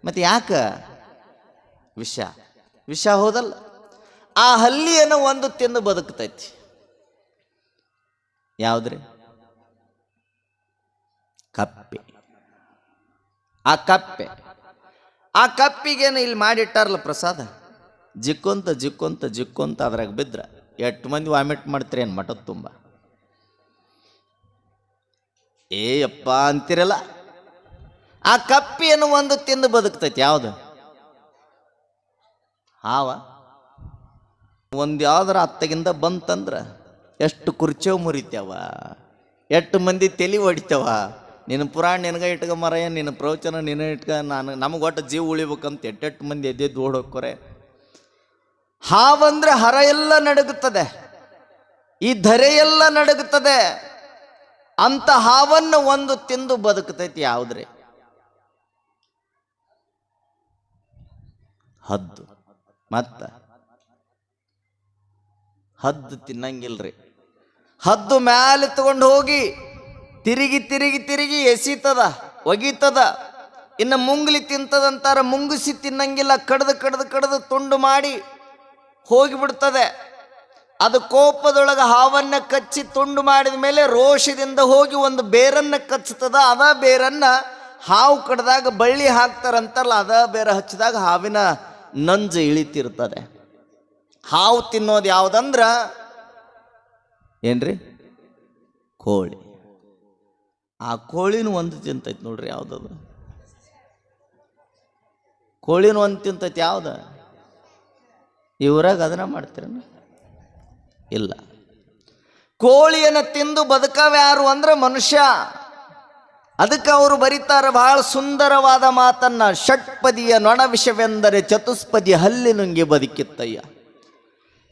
ಮತ್ತೆ ಯಾಕ? ವಿಷ. ವಿಷ ಹೋದಲ್ಲ. ಆ ಹಲ್ಲಿಯನ್ನು ಒಂದು ತಿಂದು ಬದುಕ್ತೈತಿ. ಯಾವುದ್ರಿ? ಕಪ್ಪೆ. ಆ ಕಪ್ಪೆ, ಆ ಕಪ್ಪಿಗೇನು ಇಲ್ಲಿ ಮಾಡಿಟ್ಟಾರಲ್ಲ ಪ್ರಸಾದ, ಜಿಕ್ಕೊಂತ ಜಿಕ್ಕೊಂತ ಜಿಕ್ಕೊಂತ ಅದ್ರಾಗ ಬಿದ್ರ ಎಷ್ಟು ಮಂದಿ ವಾಮಿಟ್ ಮಾಡ್ತೀರಿ ಏನು ಮಠದ ತುಂಬ? ಏಯಪ್ಪ ಅಂತಿರಲ್ಲ. ಆ ಕಪ್ಪಿಯನ್ನು ಒಂದು ತಿಂದು ಬದುಕ್ತೈತಿ. ಯಾವುದು? ಹಾವ. ಒಂದು ಯಾವ್ದಾರ ಅತ್ತಗಿಂದ ಬಂತಂದ್ರ ಎಷ್ಟು ಕುರ್ಚೇವ್ ಮುರಿತೇವ, ಎಷ್ಟು ಮಂದಿ ತಲೆ ಹೊಡಿತೇವ. ನಿನ್ನ ಪುರಾಣ ನಿನಗ ಇಟ್ಕ ಮರಯ್ಯ, ನಿನ್ನ ಪ್ರವಚನ ನಿನ್ನ ಇಟ್ಕ, ನಮಗೆ ಒಟ್ಟು ಜೀವ ಉಳಿಬೇಕಂತ ಎಟ್ಟೆಟ್ಟು ಮಂದಿ ಎದ್ದೆದ್ದು ಓಡೋಕ್ಕೋರೆ. ಹಾವಂದ್ರೆ ಹರ ಎಲ್ಲ ನಡುಗುತ್ತದೆ, ಈ ಧರೆಯೆಲ್ಲ ನಡುಗುತ್ತದೆ. ಅಂತ ಹಾವನ್ನು ಒಂದು ತಿಂದು ಬದುಕತೈತಿ. ಯಾವುದ್ರಿ? ಹದ್ದು. ಮತ್ತ ಹದ್ದು ತಿನ್ನಂಗಿಲ್ರಿ. ಹದ್ದು ಮ್ಯಾಲೆ ತಗೊಂಡು ಹೋಗಿ ತಿರುಗಿ ತಿರುಗಿ ತಿರುಗಿ ಎಸಿತದ, ಒಗಿತದ. ಇನ್ನು ಮುಂಗ್ಲಿ ತಿಂತದಂತಾರ, ಮುಂಗುಸಿ ತಿನ್ನಂಗಿಲ್ಲ. ಕಡ್ದು ಕಡ್ದು ಕಡ್ದು ತುಂಡು ಮಾಡಿ ಹೋಗಿಬಿಡ್ತದೆ. ಅದು ಕೋಪದೊಳಗೆ ಹಾವನ್ನ ಕಚ್ಚಿ ತುಂಡು ಮಾಡಿದ ಮೇಲೆ ರೋಷದಿಂದ ಹೋಗಿ ಒಂದು ಬೇರನ್ನ ಕಚ್ಚುತ್ತದ. ಅದ ಬೇರನ್ನ ಹಾವು ಕಡ್ದಾಗ ಬಳ್ಳಿ ಹಾಕ್ತಾರಂತಲ್ಲ, ಅದ ಬೇರೆ ಹಚ್ಚಿದಾಗ ಹಾವಿನ ನಂಜು ಇಳಿತಿರ್ತದೆ. ಹಾವು ತಿನ್ನೋದು ಯಾವುದಂದ್ರ ಏನ್ರಿ? ಕೋಳಿ. ಆ ಕೋಳಿನೂ ಒಂದು ತಿಂತೈತಿ ನೋಡ್ರಿ. ಯಾವುದದು? ಕೋಳಿನೂ ಒಂದು ತಿಂತೈತಿ. ಯಾವ್ದ? ಇವರಾಗ ಅದನ್ನ ಮಾಡ್ತೀರ? ಇಲ್ಲ. ಕೋಳಿಯನ್ನು ತಿಂದು ಬದುಕವ್ಯಾರು ಅಂದ್ರೆ ಮನುಷ್ಯ. ಅದಕ್ಕೆ ಅವರು ಬರೀತಾರೆ ಬಹಳ ಸುಂದರವಾದ ಮಾತನ್ನ. ಷಟ್ಪದಿಯ ನೊಣ ವಿಷವೆಂದರೆ ಚತುಷ್ಪದಿ ಹಲ್ಲಿ ನುಂಗಿ ಬದುಕಿತ್ತಯ್ಯ.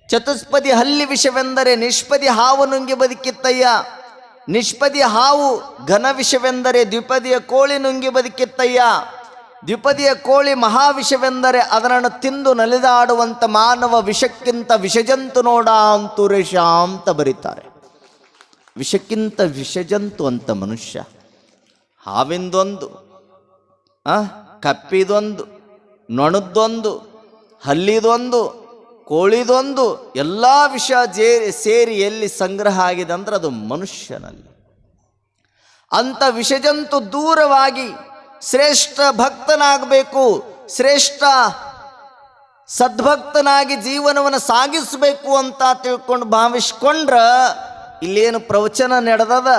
ಚತುಷ್ಪದಿ ಹಲ್ಲಿ ವಿಷವೆಂದರೆ ನಿಷ್ಪದಿ ಹಾವು ನುಂಗಿ ಬದುಕಿತ್ತಯ್ಯ. ನಿಷ್ಪದಿ ಹಾವು ಘನ ವಿಷವೆಂದರೆ ದ್ವಿಪದಿಯ ಕೋಳಿ ನುಂಗಿ ಬದುಕಿತ್ತಯ್ಯ. ದ್ವಿಪದಿಯ ಕೋಳಿ ಮಹಾವಿಷವೆಂದರೆ ಅದನ್ನು ತಿಂದು ನಲಿದಾಡುವಂಥ ಮಾನವ ವಿಷಕ್ಕಿಂತ ವಿಷಜಂತು ನೋಡ ಅಂತೂ ರೇಷ ಅಂತ ಬರೀತಾರೆ. ವಿಷಕ್ಕಿಂತ ವಿಷಜಂತು ಅಂತ ಮನುಷ್ಯ. ಹಾವಿಂದೊಂದು, ಕಪ್ಪಿದೊಂದು, ನೊಣದ್ದೊಂದು, ಹಲ್ಲಿದೊಂದು, ಕೋಳಿದೊಂದು, ಎಲ್ಲ ವಿಷ ಸೇರಿ ಎಲ್ಲಿ ಸಂಗ್ರಹ ಆಗಿದೆ ಅಂದ್ರೆ ಅದು ಮನುಷ್ಯನಲ್ಲಿ. ಅಂತ ವಿಷಜಂತು ದೂರವಾಗಿ ಶ್ರೇಷ್ಠ ಭಕ್ತನಾಗಬೇಕು, ಶ್ರೇಷ್ಠ ಸದ್ಭಕ್ತನಾಗಿ ಜೀವನವನ್ನು ಸಾಗಿಸಬೇಕು ಅಂತ ತಿಳ್ಕೊಂಡು ಭಾವಿಸ್ಕೊಂಡ್ರ ಇಲ್ಲೇನು ಪ್ರವಚನ ನಡೆದದ,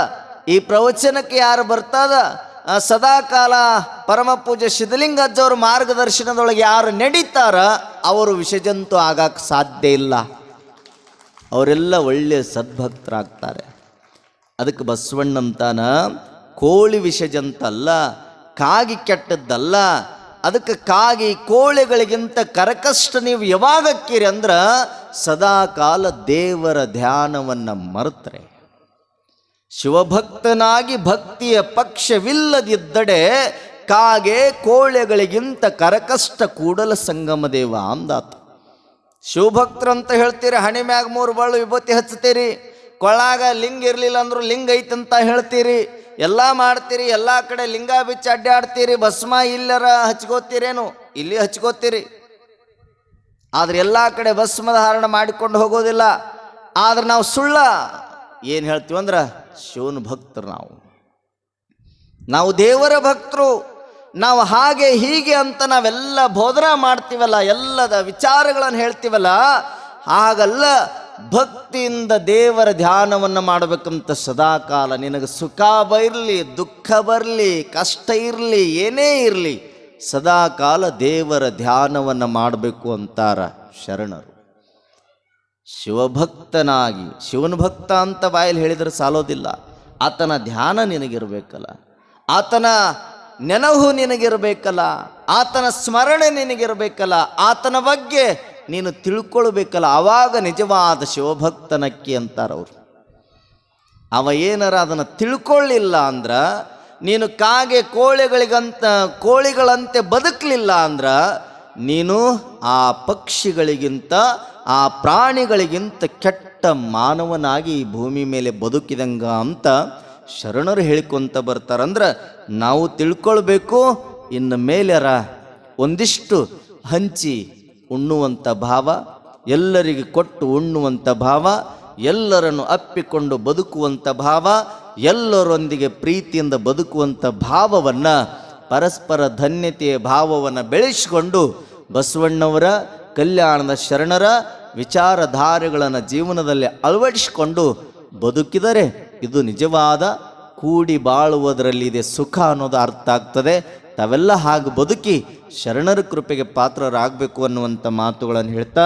ಈ ಪ್ರವಚನಕ್ಕೆ ಯಾರು ಬರ್ತದ, ಸದಾಕಾಲ ಪರಮ ಪೂಜ್ಯ ಸಿದ್ಧಲಿಂಗಜ್ಜವ್ರ ಮಾರ್ಗದರ್ಶನದೊಳಗೆ ಯಾರು ನಡೀತಾರ ಅವರು ವಿಷಜಂತು ಆಗಕ್ಕೆ ಸಾಧ್ಯ ಇಲ್ಲ. ಅವರೆಲ್ಲ ಒಳ್ಳೆಯ ಸದ್ಭಕ್ತರಾಗ್ತಾರೆ. ಅದಕ್ಕೆ ಬಸವಣ್ಣಂತಾನ ಕೋಳಿ ವಿಷಜಂತಲ್ಲ, ಕಾಗಿ ಕೆಟ್ಟದ್ದಲ್ಲ. ಅದಕ್ಕೆ ಕಾಗಿ ಕೋಳಿಗಳಿಗಿಂತ ಕರಕಷ್ಟ ನೀವು ಯಾವಾಗಕ್ಕಿರಿ ಅಂದ್ರೆ ಸದಾಕಾಲ ದೇವರ ಧ್ಯಾನವನ್ನು ಮರೆತರೆ. ಶಿವಭಕ್ತನಾಗಿ ಭಕ್ತಿಯ ಪಕ್ಷವಿಲ್ಲದಿದ್ದಡೆ ಕಾಗೆ ಕೋಳೆಗಳಿಗಿಂತ ಕರಕಷ್ಟ ಕೂಡಲ ಸಂಗಮ ದೇವ ಅಂದಾತ. ಶಿವಭಕ್ತರಂತ ಹೇಳ್ತೀರಿ, ಹಣಿ ಮ್ಯಾಗ 3 ಬಳ್ಳು ವಿಭೂತಿ ಹಚ್ತೀರಿ, ಕೊಳಾಗ ಲಿಂಗ ಇರಲಿಲ್ಲ ಅಂದ್ರು ಲಿಂಗ ಐತಂತ ಹೇಳ್ತೀರಿ, ಎಲ್ಲ ಮಾಡ್ತೀರಿ, ಎಲ್ಲ ಕಡೆ ಲಿಂಗ ಬಿಚ್ಚಿ ಅಡ್ಡಾಡ್ತೀರಿ, ಭಸ್ಮ ಇಲ್ಲರ ಹಚ್ಕೋತೀರೇನು? ಇಲ್ಲಿ ಹಚ್ಕೋತೀರಿ. ಆದ್ರೆ ಎಲ್ಲ ಕಡೆ ಭಸ್ಮದ ಧಾರಣ ಮಾಡಿಕೊಂಡು ಹೋಗೋದಿಲ್ಲ. ಆದ್ರೆ ನಾವು ಸುಳ್ಳ ಏನು ಹೇಳ್ತೀವಿ ಅಂದ್ರೆ ಶಿವನ ಭಕ್ತರು, ನಾವು ದೇವರ ಭಕ್ತರು, ನಾವು ಹಾಗೆ ಹೀಗೆ ಅಂತ ನಾವೆಲ್ಲ ಬೋಧನಾ ಮಾಡ್ತೀವಲ್ಲ, ಎಲ್ಲದ ವಿಚಾರಗಳನ್ನು ಹೇಳ್ತೀವಲ್ಲ, ಹಾಗಲ್ಲ. ಭಕ್ತಿಯಿಂದ ದೇವರ ಧ್ಯಾನವನ್ನು ಮಾಡಬೇಕಂತ ಸದಾಕಾಲ ನಿನಗೆ ಸುಖ ಬರಲಿ, ದುಃಖ ಬರಲಿ, ಕಷ್ಟ ಇರಲಿ, ಏನೇ ಇರಲಿ, ಸದಾಕಾಲ ದೇವರ ಧ್ಯಾನವನ್ನು ಮಾಡಬೇಕು ಅಂತಾರ ಶರಣರು. ಶಿವಭಕ್ತನಾಗಿ, ಶಿವನ ಭಕ್ತ ಅಂತ ಬಾಯಲ್ಲಿ ಹೇಳಿದರೆ ಸಾಲೋದಿಲ್ಲ. ಆತನ ಧ್ಯಾನ ನಿನಗಿರಬೇಕಲ್ಲ, ಆತನ ನೆನಹು ನಿನಗಿರಬೇಕಲ್ಲ, ಆತನ ಸ್ಮರಣೆ ನಿನಗಿರಬೇಕಲ್ಲ, ಆತನ ಬಗ್ಗೆ ನೀನು ತಿಳ್ಕೊಳ್ಬೇಕಲ್ಲ. ಆವಾಗ ನಿಜವಾದ ಶಿವಭಕ್ತನಕ್ಕಿ ಅಂತಾರವ್ರು. ಅವ ಏನಾರ ಅದನ್ನು ತಿಳ್ಕೊಳ್ಳಿಲ್ಲ ಅಂದ್ರೆ, ನೀನು ಕಾಗೆ ಕೋಳಿಗಳಂತೆ ಬದುಕಲಿಲ್ಲ ಅಂದ್ರೆ ನೀನು ಆ ಪಕ್ಷಿಗಳಿಗಿಂತ, ಆ ಪ್ರಾಣಿಗಳಿಗಿಂತ ಕೆಟ್ಟ ಮಾನವನಾಗಿ ಈ ಭೂಮಿ ಮೇಲೆ ಬದುಕಿದಂಗ ಅಂತ ಶರಣರು ಹೇಳಿಕೊಂತ ಬರ್ತಾರಂದ್ರೆ ನಾವು ತಿಳ್ಕೊಳ್ಬೇಕು. ಇನ್ನು ಮೇಲೆರ ಒಂದಿಷ್ಟು ಹಂಚಿ ಉಣ್ಣುವಂಥ ಭಾವ, ಎಲ್ಲರಿಗೆ ಕೊಟ್ಟು ಉಣ್ಣುವಂಥ ಭಾವ, ಎಲ್ಲರನ್ನು ಅಪ್ಪಿಕೊಂಡು ಬದುಕುವಂಥ ಭಾವ, ಎಲ್ಲರೊಂದಿಗೆ ಪ್ರೀತಿಯಿಂದ ಬದುಕುವಂಥ ಭಾವವನ್ನು, ಪರಸ್ಪರ ಧನ್ಯತೆಯ ಭಾವವನ್ನು ಬೆಳೆಸಿಕೊಂಡು ಬಸವಣ್ಣವರ ಕಲ್ಯಾಣದ ಶರಣರ ವಿಚಾರಧಾರೆಗಳನ್ನು ಜೀವನದಲ್ಲಿ ಅಳವಡಿಸಿಕೊಂಡು ಬದುಕಿದರೆ ಇದು ನಿಜವಾದ ಕೂಡಿ ಬಾಳುವುದರಲ್ಲಿದೆ ಸುಖ ಅನ್ನೋದು ಅರ್ಥ ಆಗ್ತದೆ. ತಾವೆಲ್ಲ ಹಾಗೆ ಬದುಕಿ ಶರಣರ ಕೃಪೆಗೆ ಪಾತ್ರರಾಗಬೇಕು ಅನ್ನುವಂಥ ಮಾತುಗಳನ್ನು ಹೇಳ್ತಾ